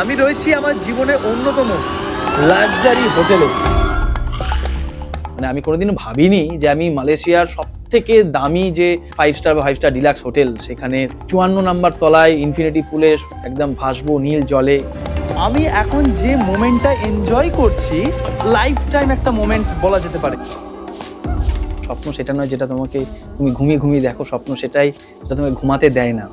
আমি রয়েছি আমার জীবনের অন্যতম লাক্সারি হোটেলে। মানে আমি কোনোদিনও ভাবিনি যে আমি মালয়েশিয়ার সব থেকে দামি যে 5 স্টার বা 5 স্টার ডিলাক্স হোটেল, সেখানে 54 নাম্বার তলায় ইনফিনিটি পুলে একদম ভাসবো নীল জলে। আমি এখন যে মোমেন্টটা এনজয় করছি, লাইফ টাইম একটা মোমেন্ট বলা যেতে পারে। স্বপ্ন সেটা নয় যেটা তুমি ঘুমিয়ে ঘুমিয়ে দেখো, স্বপ্ন সেটাই যেটা তোমাকে ঘুমাতে দেয় না।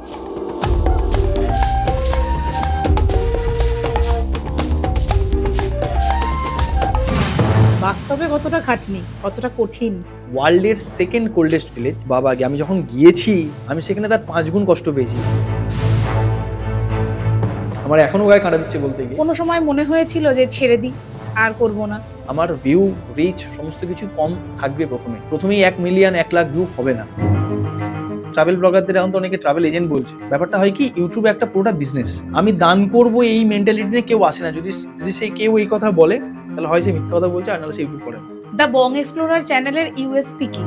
বাস্তবে কতটা খাটনি, কতটা কঠিন। ওয়ার্ল্ডের সেকেন্ড কোল্ডেস্ট ভিলেজ বাবাগে, আমি যখন গিয়েছি আমি সেখানে তার 5 গুণ কষ্ট পেয়েছি। আমার এখনো গায়ে কাঁটা দিচ্ছে বলতে গিয়ে। কোনো সময় মনে হয়েছিল যে ছেড়ে দিই, আর করব না। আমার ভিউ, রিচ সমস্ত কিছু কম থাকবে। প্রথমেই 1 মিলিয়ন 1 লাখ ভিউ হবে না। ট্রাভেল ব্লগারদের এখন তো অনেকে ট্রাভেল এজেন্ট বলছে। ব্যাপারটা হয় কি, ইউটিউবে একটা পুরোটা বিজনেস। আমি দান করব এই মেন্টালিটি নিয়ে কেউ আসে না। যদি সেই কেউ এই কথা বলে, তাহলে হয় সে মিথ্যা কথা বলছে, আর নাহলে সে ইউটিউব করে। দ্য বং এক্সপ্লোরার চ্যানেলের ইউএসপি কি?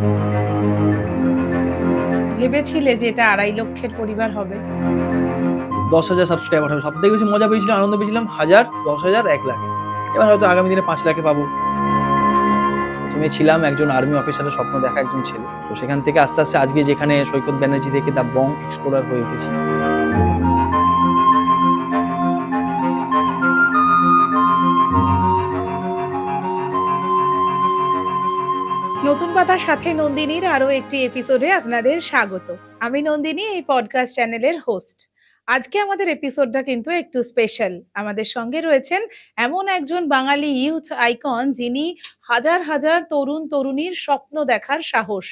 ভেবেছিলে যে এটা 2.5 লক্ষের পরিবার হবে? 10,000 সাবস্ক্রাইবার হবে। সব থেকে বেশি মজা পেয়েছিলাম, আনন্দ পেয়েছিলাম 1000, 10,000, 1 লাখ। এবার হয়তো আগামী দিনে 5 লাখে পাবো। প্রথমে ছিলাম একজন আর্মি অফিসারের স্বপ্ন দেখা একজন ছেলে। তো সেখান থেকে আস্তে আস্তে আজকে যেখানে সৈকত ব্যানার্জি থেকে দ্য বং এক্সপ্লোরার হয়ে উঠেছি। নতুন পাতার সাথে নন্দিনীর আরো একটি এপিসোডে আপনাদের স্বাগত। আমি নন্দিনী, এই পডকাস্ট চ্যানেলের হোস্ট। আজকে আমাদের এপিসোডটা কিন্তু একটু স্পেশাল। আমাদের সঙ্গে রয়েছেন এমন একজন বাঙালি ইউথ আইকন, যিনি হাজার হাজার তরুণ তরুণীর স্বপ্ন দেখার সাহস।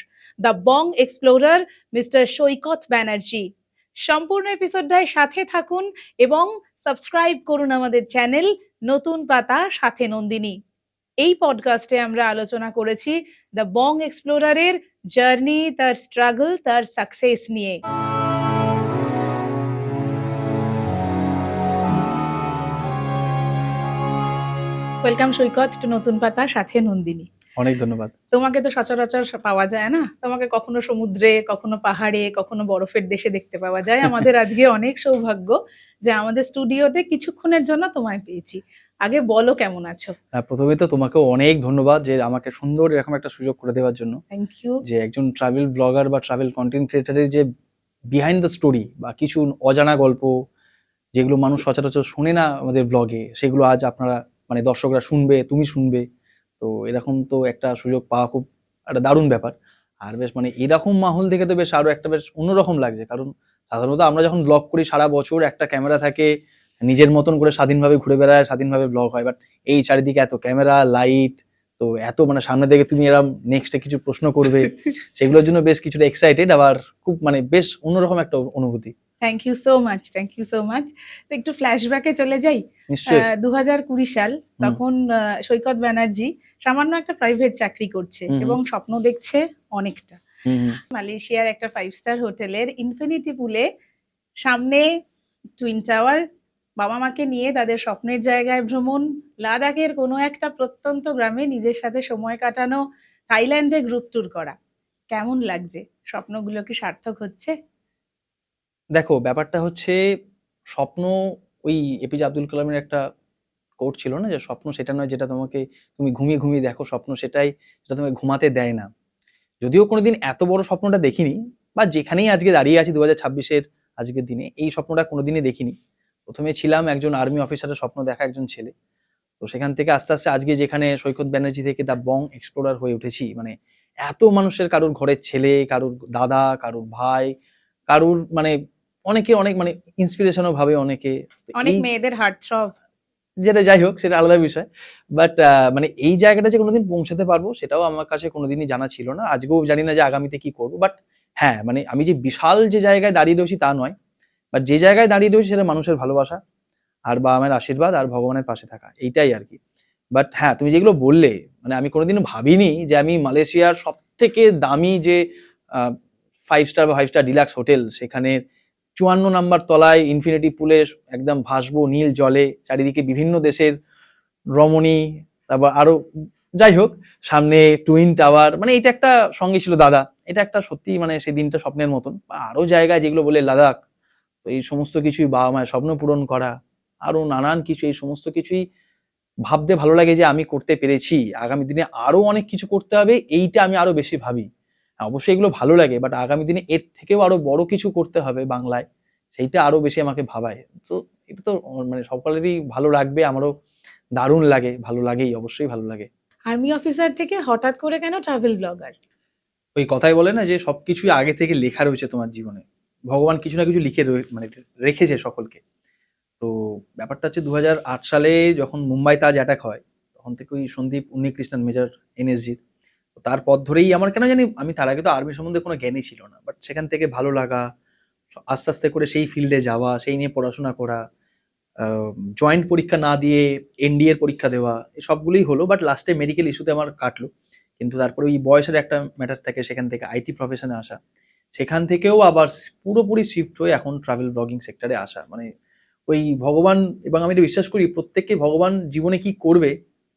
দ্য বং এক্সপ্লোরার মিস্টার সৈকত ব্যানার্জি। সম্পূর্ণ এপিসোডটায় সাথে থাকুন এবং সাবস্ক্রাইব করুন আমাদের চ্যানেল নতুন পাতা সাথে নন্দিনী। এই পডকাস্টে আমরা আলোচনা করেছি দ্য বং এক্সপ্লোরারের জার্নি, তার স্ট্রাগল, তার সাকসেস নিয়ে। ওয়েলকাম সৈকত টু নতুন পাতা সাথে নন্দিনী। অনেক ধন্যবাদ। তোমাকে তো সচরাচর পাওয়া যায় না। তোমাকে কখনো সমুদ্রে, কখনো পাহাড়ে, কখনো বরফের দেশে দেখতে পাওয়া যায়। আমাদের আজকে অনেক সৌভাগ্য যে আমাদের স্টুডিওতে কিছুক্ষণের জন্য তোমায় পেয়েছি। আগে বলো, কেমন আছো? প্রথমে তো তোমাকেও অনেক ধন্যবাদ যে আমাকে সুন্দর এরকম একটা সুযোগ করে দেওয়ার জন্য। Thank you. যে একজন ট্রাভেল ব্লগার বা ট্রাভেল কন্টেন্ট ক্রিয়েটারের যে বিহাইন্ড দ্য স্টোরি বা কিছু অজানা গল্প, যেগুলো মানুষ সচরাচর শোনে না আমাদের ব্লগে, সেগুলো আজ আপনারা মানে দর্শকরা শুনবে, তুমি শুনবে। তো এরকম তো একটা সুযোগ পাওয়া খুব একটা দারুণ ব্যাপার। আর বেশ মানে এরকম মাহল দেখে তো বেশ আরো একটা বেশ অন্যরকম লাগছে। কারণ সাধারণত আমরা যখন ব্লগ করি সারা বছর একটা ক্যামেরা থাকে, নিজের মতন করে স্বাধীনভাবে ঘুরে বেড়ায়, স্বাধীনভাবে ব্লগ হয়। বাট এই চারিদিকে এত ক্যামেরা, লাইট, তো এত মানে সামনে থেকে তুমি এরকম নেক্সটে কিছু প্রশ্ন করবে, সেগুলোর জন্য বেশ কিছুটা এক্সাইটেড। আবার খুব মানে বেশ অন্যরকম একটা অনুভূতি। Thank you so much, thank you so much. তো একটু ফ্ল্যাশব্যাকে চলে যাই। নিশ্চয়ই। 2020 সাল, তখন সৈকত ব্যানার্জি সামান্য একটা প্রাইভেট চাকরি করছে এবং স্বপ্ন দেখছে অনেকটা। মালয়েশিয়ার একটা 5 স্টার হোটেলের ইনফিনিটি পুলে সামনে টুইন টাওয়ার, বাবা মাকে নিয়ে তাদের স্বপ্নের জায়গায় ভ্রমণ, লাদাখের কোনো একটা প্রত্যন্ত গ্রামে নিজের সাথে সময় কাটানো, থাইল্যান্ডে গ্রুপ ট্যুর করা। কেমন লাগছে? স্বপ্নগুলো কি সার্থক হচ্ছে? দেখো, ব্যাপারটা হচ্ছে স্বপ্ন, ওই এপিজে আব্দুল কালামের একটা কোট ছিল না, যে স্বপ্ন সেটা নয় যেটা তুমি ঘুমিয়ে ঘুমিয়ে দেখো, স্বপ্ন সেটাই যেটা তোমাকে ঘুমাতে দেয় না। যদিও কোনোদিন এত বড় স্বপ্নটা দেখিনি, বা যেখানেই আজকে দাঁড়িয়ে আছি 2026-এর আজকের দিনে, এই স্বপ্নটা কোনোদিনই দেখিনি। প্রথমে ছিলাম একজন আর্মি অফিসারের স্বপ্ন দেখা একজন ছেলে। তো সেখান থেকে আস্তে আস্তে আজকে যেখানে সৈকত ব্যানার্জি থেকে দ্য বং এক্সপ্লোরার হয়ে উঠেছি। মানে এত মানুষের, কারুর ঘরের ছেলে, কারুর দাদা, কারুর ভাই, কারুর মানে অনেকে অনেক মানে ইন্সপিরেশনও ভাবে অনেকে। অনেক মেয়েদের হার্ট থ্রব, যেটা যাই হোক সেটা আলাদা বিষয়। বাট মানে এই জায়গাটা যে কোনোদিন পৌঁছাতে পারবো সেটাও আমার কাছে কোনোদিনই জানা ছিল না। আজকেও জানি না যে আগামীতে কি করবো। বাট হ্যাঁ, মানে আমি যে বিশাল যে জায়গায় দাঁড়িয়ে রয়েছি তা নয়, বাট যে জায়গায় দাঁড়িয়ে রয়েছি সেটা মানুষের ভালোবাসা আর বাবা মায়ের আশীর্বাদ আর ভগবানের পাশে থাকা, এইটাই আর কি। বাট হ্যাঁ, তুমি যেগুলো বললে, মানে আমি কোনোদিনও ভাবিনি যে আমি মালয়েশিয়ার সব থেকে দামি যে 5 স্টার বা 5 স্টার ডিলাক্স হোটেল, সেখানে 54 নাম্বার তলায় ইনফিনিটি পুলে একদম ভাসবো নীল জলে, চারিদিকে বিভিন্ন দেশের রমণী, তারপর আরো যাই হোক, সামনে টুইন টাওয়ার, মানে এটা একটা সঙ্গে ছিল দাদা। এটা একটা সত্যি মানে সেই দিনটা স্বপ্নের মতন। আরো জায়গায় যেগুলো বলে লাদাখ, তো এই সমস্ত কিছুই বাবা মায়ের স্বপ্ন পূরণ করা, আরো নানান কিছু, এই সমস্ত কিছুই ভাবতে ভালো লাগে যে আমি করতে পেরেছি, আগামী দিনে আরো অনেক কিছু করতে হবে, এইটা আমি আরো বেশি ভাবি। হ্যাঁ, অবশ্যই এগুলো ভালো লাগে, বাট আগামী দিনে এর থেকেও আরো বড় কিছু করতে হবে বাংলায়, সেইটা আরো বেশি আমাকে ভাবায়। তো এটা তো মানে সকলেরই ভালো লাগবে, আমারও দারুণ লাগে, ভালো লাগেই, অবশ্যই ভালো লাগে। আর্মি অফিসার থেকে হঠাৎ করে কেন ট্রাভেল ব্লগার? ওই কথাই বলে না যে সবকিছুই আগে থেকে লেখা রয়েছে তোমার জীবনে, ভগবান কিছু না কিছু লিখে মানে রেখেছে সকলকে। তো ব্যাপারটা হচ্ছে 2008 সালে যখন মুম্বাই তাজ অ্যাটাক হয়, তখন থেকে ওই সন্দীপ উন্নিকৃষ্ণন মেজর এনএসজির, তারপর ধরেই আমার কেন জানি, আমি তার আগে তো আর্মি সম্বন্ধে কোনো জ্ঞানই ছিল না, বাট সেখান থেকে ভালো লাগা, আস্তে আস্তে করে সেই ফিল্ডে যাওয়া, সেই নিয়ে পড়াশোনা করা, জয়েন্ট পরীক্ষা না দিয়ে এনডিএ এর পরীক্ষা দেওয়া, এই সবগুলোই হলো, বাট লাস্টে মেডিকেল ইস্যুতে আমার কাটলো। কিন্তু তারপরে ওই বয়সের একটা ম্যাটার থাকে, সেখান থেকে আইটি প্রফেশনে আসা, সেখান থেকেও আবার পুরোপুরি শিফট হয়ে এখন ট্রাভেল ব্লগিং সেক্টরে আসা, মানে ওই ভগবান, এবং আমি এটা বিশ্বাস করি প্রত্যেককে ভগবান জীবনে কি করবে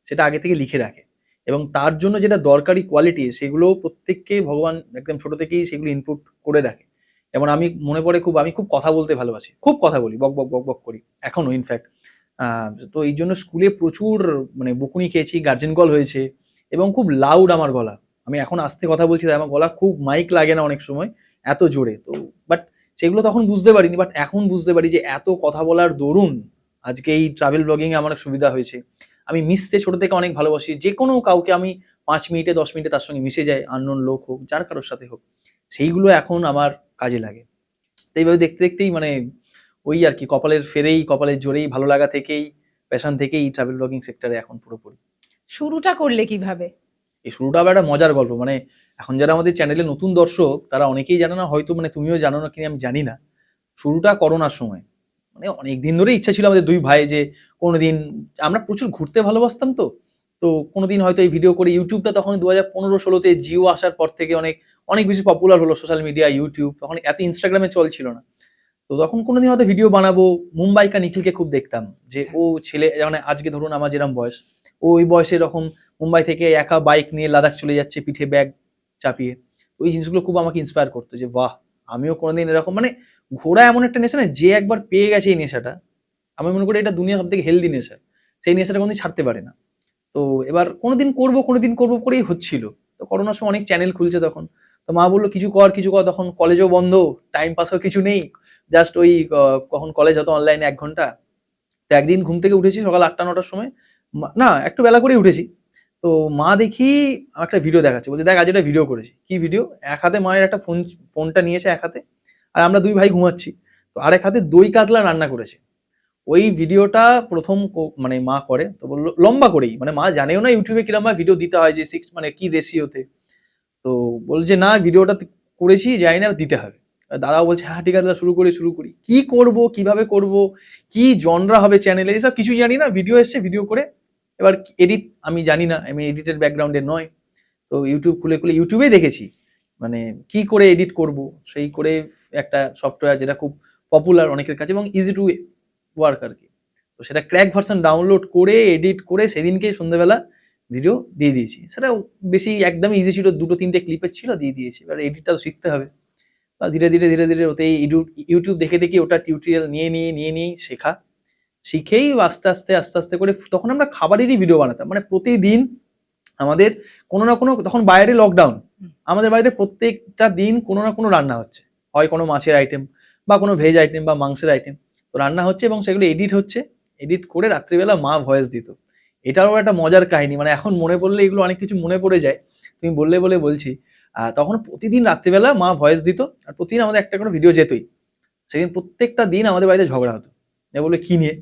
সেটা আগে থেকে লিখে রাখে, এবং তার জন্য যেটা দরকারি কোয়ালিটি সেগুলো প্রত্যেককে ভগবান একদম ছোট থেকেই সেগুলো ইনপুট করে রাখে। যেমন আমি মনে পড়ে খুব, আমি খুব কথা বলতে ভালোবাসি, খুব কথা বলি, বক বক বক বক করি এখনো ইনফ্যাক্ট। তো এই জন্য স্কুলে প্রচুর মানে বকুনি খেয়েছি, গার্জেন কল হয়েছে, এবং খুব লাউড আমার গলা। আমি এখন আস্তে কথা বলছি তাই আমার গলা খুব মাইক লাগে না অনেক সময়, এত জোরে। তো বাট সেগুলো তখন বুঝতে পারিনি, বাট এখন বুঝতে পারি যে এত কথা বলার দরুন আজকে এই ট্রাভেল ব্লগিং এ আমার সুবিধা হয়েছে। আমি মিশতে ছোট থেকে অনেক ভালোবাসি, যে কোনো কাউকে আমি 5 মিনিটে 10 মিনিটে তার সঙ্গে মিশে যাই, আননোন লোক হোক, যার কারোর সাথে হোক, সেইগুলো এখন আমার কাজে লাগে। তো এইভাবে দেখতে দেখতেই মানে ওই আর কি, কপালের ফেরেই, কপালের জোরেই, ভালো লাগা থেকেই, প্যাশন থেকেই ট্রাভেল ব্লগিং সেক্টরে এখন পুরোপুরি। শুরুটা করলে কিভাবে? এই শুরুটা আবার একটা মজার গল্প, মানে এখন যারা আমাদের চ্যানেলে নতুন দর্শক তারা অনেকেই জানে না, হয়তো মানে তুমিও জানো না কিনা আমি জানি না। শুরুটা করোনার সময়, মানে অনেক দিন ধরে ইচ্ছা ছিল আমাদের দুই ভাই যে কোনোদিন, আমরা প্রচুর ঘুরতে ভালোবাসতাম, তো তো কোনোদিন হয়তো এই ভিডিও করে, ইউটিউবটা তখন 2015-16-তে জিও আসার পর থেকে অনেক অনেক বেশি পপুলার হলো সোশ্যাল মিডিয়া, ইউটিউব, তখন এত ইনস্টাগ্রামে চল ছিল না। তো তখন কোনোদিন হয়তো ভিডিও বানাবো, মুম্বাই কা নিখিলকে খুব দেখতাম, যে ও ছেলে, মানে আজকে ধরুন আমার যেরকম বয়স, ও ওই বয়সে এরকম মুম্বাই থেকে একা বাইক নিয়ে লাদাখ চলে যাচ্ছে, পিঠে ব্যাগ চাপিয়ে। ওই জিনিসগুলো খুব আমাকে ইন্সপায়ার করতো যে বাহ, আমিও কোনোদিন এরকম, মানে ঘোরা এমন একটা নেশা না, যে একবার পেয়ে গেছে এই নেশাটা, আমি মনে করি এটা দুনিয়া সব থেকে হেলদি নেশা, সেই নেশাটা কোনোদিন ছাড়তে পারে না। তো এবার কোনোদিন করবো করেই হচ্ছিল। তো করোনার সময় অনেক চ্যানেল খুলছে তখন, তো মা বললো কিছু কর কিছু কর, তখন কলেজও বন্ধ, টাইম পাসও কিছু নেই, জাস্ট ওই কখন কলেজ হতো অনলাইনে 1 ঘন্টা। তো একদিন ঘুম থেকে উঠেছি সকাল 8টা 9টার সময়, না একটু বেলা করেই উঠেছি। তো মা দেখি একটা ভিডিও দেখাচ্ছে, বলছে দেখ আজ এটা ভিডিও করেছি। কি ভিডিও? এক হাতে মায়ের একটা ফোনটা নিয়েছে এক হাতে, আর আমরা দুই ভাই ঘুমাচ্ছি, তো আরেক হাতে দই কাতলা রান্না করেছে। ওই ভিডিওটা প্রথম মানে মা করে, তো বললো লম্বা করেই, মানে মা জানেও না ইউটিউবে কিরম ভাবে ভিডিও দিতে হয়, যে 6 মানে কি রেশিওতে। তো বলছে না ভিডিওটা করেছি, জানি না দিতে হবে। দাদাও বলছে হ্যাঁ ঠিক আছে দাদা, শুরু করি। কি করব, কিভাবে করব, কি জনরা হবে চ্যানেলে, এসব কিছুই জানি না। ভিডিও এসছে, ভিডিও করে এবার এডিট আমি জানি না, আমি এডিটের ব্যাকগ্রাউন্ডে নয়। তো ইউটিউব খুলে ইউটিউবেই দেখেছি মানে কি করে এডিট করব, সেই করে একটা সফটওয়্যার যেটা খুব পপুলার অনেকের কাছে এবং ইজি টু ওয়ার্ক আর কি। তো সেটা ক্র্যাক ভার্সন ডাউনলোড করে এডিট করে সেদিনকেই সন্ধ্যেবেলা ভিডিও দিয়ে দিয়েছি। সেটা বেশি একদমই ইজি ছিল, 2-3টে ক্লিপের ছিল, দিয়ে দিয়েছি। এবার এডিটটাও শিখতে হবে। ধীরে ধীরে ওতেই ইউটিউব দেখে দেখে ওটা টিউটোরিয়াল নিয়ে শেখা, শিখেই আস্তে আস্তে করে তখন আমরা খাবারেরই ভিডিও বানাতাম। মানে প্রতিদিন আমাদের কোনো না কোনো, তখন বাইরে লকডাউন, আমাদের বাড়িতে প্রত্যেকটা দিন কোনো না কোনো রান্না হচ্ছে, হয় কোনো মাছের আইটেম বা কোনো ভেজ আইটেম বা মাংসের আইটেম, তো রান্না হচ্ছে এবং সেগুলো এডিট হচ্ছে। এডিট করে রাত্রিবেলা মা ভয়েস দিত। এটারও একটা মজার কাহিনী, মানে এখন মনে পড়লে এগুলো অনেক কিছু মনে পড়ে যায়, তুমি বললে বলে বলছি। তখন প্রতিদিন রাত্রিবেলা মা ভয়েস দিত, আর প্রতিদিন আমাদের একটা করে ভিডিও যেতই। সেদিন প্রত্যেকটা দিন আমাদের বাড়িতে ঝগড়া হতো, বলে কি নিয়ে,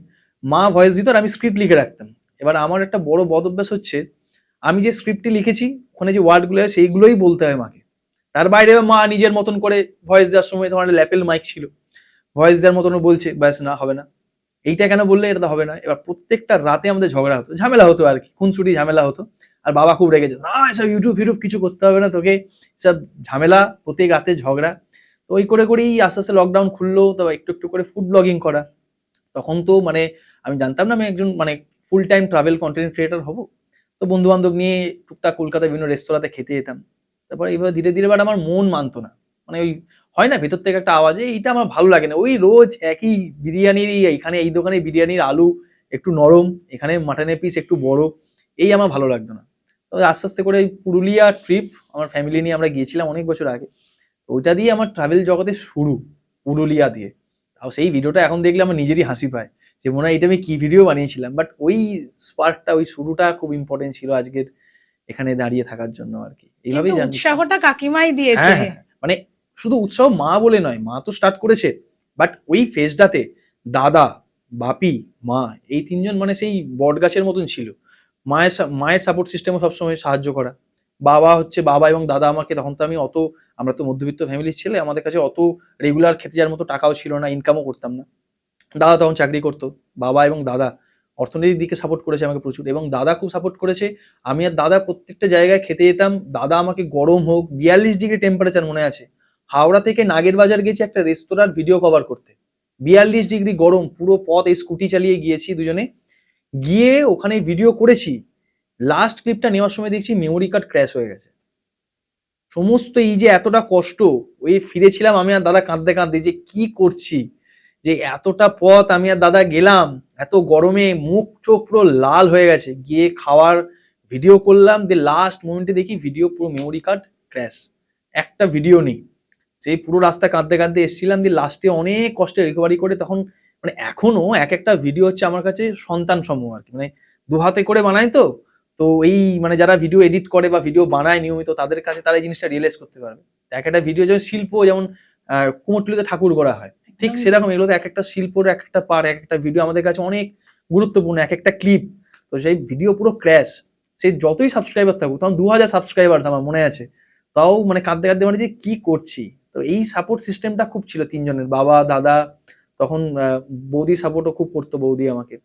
মা ভয়েস দিত আর আমি স্ক্রিপ্ট লিখে রাখতাম। এবার আমার একটা বড় বদ অভ্যাস হচ্ছে, আমি যে স্ক্রিপ্টটি লিখেছি ওখানে যে ওয়ার্ডগুলো হয় সেইগুলোই বলতে হয় মাকে। তার বাইরে মা নিজের মতন করে ভয়েস দেওয়ার সময়, তোমার ল্যাপেল মাইক ছিল, ভয়েস দেওয়ার মতন বলছে, ব্যাস না হবে না, এইটা কেন বললে, এটা তো হবে না। এবার প্রত্যেকটা রাতে আমাদের ঝগড়া হতো, ঝামেলা হতো আর কি, খুনসুটি ঝামেলা হতো। আর বাবা খুব রেগে যেত, না এসব ইউটিউব কিছু করতে হবে না তোকে, সব ঝামেলা, প্রত্যেক রাতে ঝগড়া। তো ওই করে করেই আস্তে আস্তে লকডাউন খুললো, তো একটু একটু করে ফুড ব্লগিং করা। তখন তো মানে আমি জানতাম না আমি একজন মানে full time travel content creator হব। তো বন্ধু বান্ধব নিয়ে টুকটাক কলকাতায় বিভিন্ন রেস্তোরাঁতে খেতে যেতাম। তারপর এইভাবে ধীরে ধীরে, বাট আমার মন মানতো না, মানে ওই হয় না ভেতর থেকে একটা আওয়াজ, এইটা আমার ভালো লাগে না। ওই রোজ একই বিরিয়ানির, এখানে এই দোকানে বিরিয়ানির আলু একটু নরম, এখানে মাটনের পিস একটু বড়, এই আমার ভালো লাগতো না। তবে আস্তে আস্তে করে এই পুরুলিয়া ট্রিপ আমার ফ্যামিলি নিয়ে আমরা গিয়েছিলাম অনেক বছর আগে, ওইটা দিয়ে আমার ট্রাভেল জগতে শুরু, পুরুলিয়া দিয়ে। আর সেই ভিডিওটা এখন দেখলে আমার নিজেরই হাসি পায় যে মনে হয় এটা আমি কি ভিডিও বানিয়েছিলাম, বাট ওই স্পার্কটা, ওই শুরুটা খুব ইম্পর্টেন্ট ছিল আজকের এখানে দাঁড়িয়ে থাকার জন্য আর কি। এইভাবেই কিন্তু জানি। উৎসাহটা কাকিমাই দিয়েছে। হ্যাঁ, মানে শুধু উৎসাহ মা বলে নয়, মা তো স্টার্ট করেছে, বাট ওই ফেজটাতে দাদা, বাপি, মা, এই তিনজন মানে সেই বট গাছের মতন ছিল। মায়ের সাপোর্ট সিস্টেমও সবসময় সাহায্য করা। বাবা এবং দাদা আমাকে, তখন তো আমি অত, আমরা তো মধ্যবিত্ত ফ্যামিলির ছেলে, আমাদের কাছে অত রেগুলার খেতে যাওয়ার মতো টাকাও ছিল না, ইনকামও করতাম না। দাদা তখন চাকরি করতো। বাবা এবং দাদা অর্থনৈতিক দিকে সাপোর্ট করেছে আমাকে প্রচুর, এবং দাদা খুব সাপোর্ট করেছে। আমি আর দাদা প্রত্যেকটা জায়গায় খেতে যেতাম। দাদা আমাকে গরম হোক, 42 ডিগ্রি টেম্পারেচার মনে আছে, হাওড়া থেকে নাগের বাজার গেছি একটা রেস্তোরাঁর ভিডিও কভার করতে, 42 ডিগ্রি গরম, পুরো পথ এই স্কুটি চালিয়ে গিয়েছি দুজনে, গিয়ে ওখানে ভিডিও করেছি। লাস্ট ক্লিপটা নেওয়ার সময় দেখছি মেমোরি কার্ড ক্র্যাশ হয়ে গেছে। সমস্ত এই যে এতটা কষ্ট, ওই ফিরেছিলাম আমি আর দাদা কাঁদতে কাঁদতে যে কি করছি, যে এতটা পথ আমি আর দাদা গেলাম, এত গরমে মুখ চোখ পুরো লাল হয়ে গেছে, গিয়ে খাওয়ার ভিডিও করলাম, দিয়ে লাস্ট মোমেন্টে দেখি ভিডিও পুরো মেমোরি কার্ড ক্র্যাশ, একটা ভিডিও নেই। সেই পুরো রাস্তা কাঁদতে কাঁদতে এসেছিলাম, দিয়ে লাস্টে অনেক কষ্টে রিকভারি করে, তখন মানে এখনো এক একটা ভিডিও হচ্ছে আমার কাছে সন্তান সমূহ আর কি, মানে দু হাতে করে বানাই তো, তো এই মানে যারা ভিডিও এডিট করে বা ভিডিও বানায় নিয়মিত, তাদের কাছে তারা এই জিনিসটা রিয়েলাইজ করতে পারবে। এক একটা ভিডিও যেমন শিল্প, যেমন কুমোরটুলিতে ঠাকুর করা হয়, ঠিক সেরকম এগুলোতে এক একটা শিল্পর এক একটা পার, এক একটা ভিডিও আমাদের কাছে অনেক গুরুত্বপূর্ণ, এক একটা ক্লিপ। তো সেই ভিডিও পুরো ক্র্যাশ, সেই যতই সাবস্ক্রাইবার থাকুক, তখন 2000 সাবস্ক্রাইবার আমার মনে আছে, তাও মানে কাঁদতে কাঁদতে মানে যে কি করছি। তো এই সাপোর্ট সিস্টেমটা খুব ছিল তিনজনের, বাবা, দাদা, তখন বৌদি সাপোর্টও খুব করতো, বৌদি আমাকে।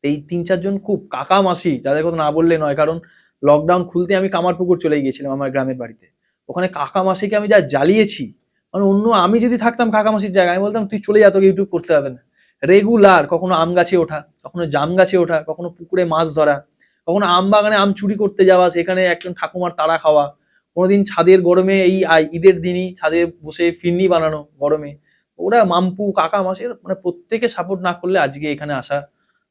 এই 3-4 জন খুব, কাকা মাসি, যাদের কথা না বললে নয়, কারণ লকডাউন খুলতে আমি কামারপুকুর চলে গিয়েছিলাম আমার গ্রামের বাড়িতে। ওখানে কাকা মাসিকে আমি যা জ্বালিয়েছি, মানে অন্য আমি যদি থাকতাম কাকা মাসির জায়গায়, আমি বলতাম তুই চলে যা, তোকে ইউটিউব করতে হবে না। রেগুলার কখনো আম গাছে ওঠা, কখনো জাম গাছে ওঠা, কখনো পুকুরে মাছ ধরা, কখনো আম বাগানে আম চুরি করতে যাওয়া, সেখানে একজন ঠাকুমার তাড়া খাওয়া, কোনোদিন ছাদের গরমে, এই ঈদের দিনই ছাদে বসে ফিরনি বানানো গরমে। ওরা মাম্পু, কাকা মাসির মানে প্রত্যেকে সাপোর্ট না করলে আজকে এখানে আসা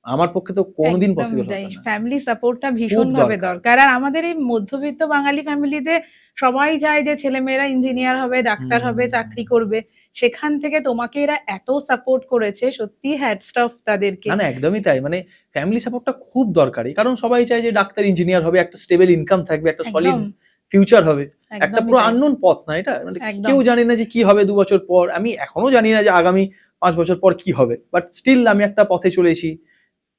আমার পক্ষে তো কোনোদিন পসিবল হতো না। ফ্যামিলি সাপোর্টটা ভীষণ ভাবে দরকার। আর আমাদের এই মধ্যবিত্ত বাঙালি ফ্যামিলিতে সবাই চায় যে ছেলেমেয়েরা ইঞ্জিনিয়ার হবে, ডাক্তার হবে, চাকরি করবে। সেখান থেকে তোমাকে এরা এত সাপোর্ট করেছে, সত্যি হ্যাটস অফ তাদেরকে। না একদমই তাই, মানে ফ্যামিলি সাপোর্টটা খুব দরকারি, কারণ সবাই চায় যে ডাক্তার, ইঞ্জিনিয়ার হবে, একটা স্টেবল ইনকাম থাকবে, একটা সলিড ফিউচার হবে। একটা পুরো আননোন পথ না এটা, মানে কেউ জানে না যে কি হবে 2 বছর পর, আমি এখনো জানি না যে আগামী 5 বছর পর কি হবে, বাট স্টিল আমি একটা পথে চলেছি,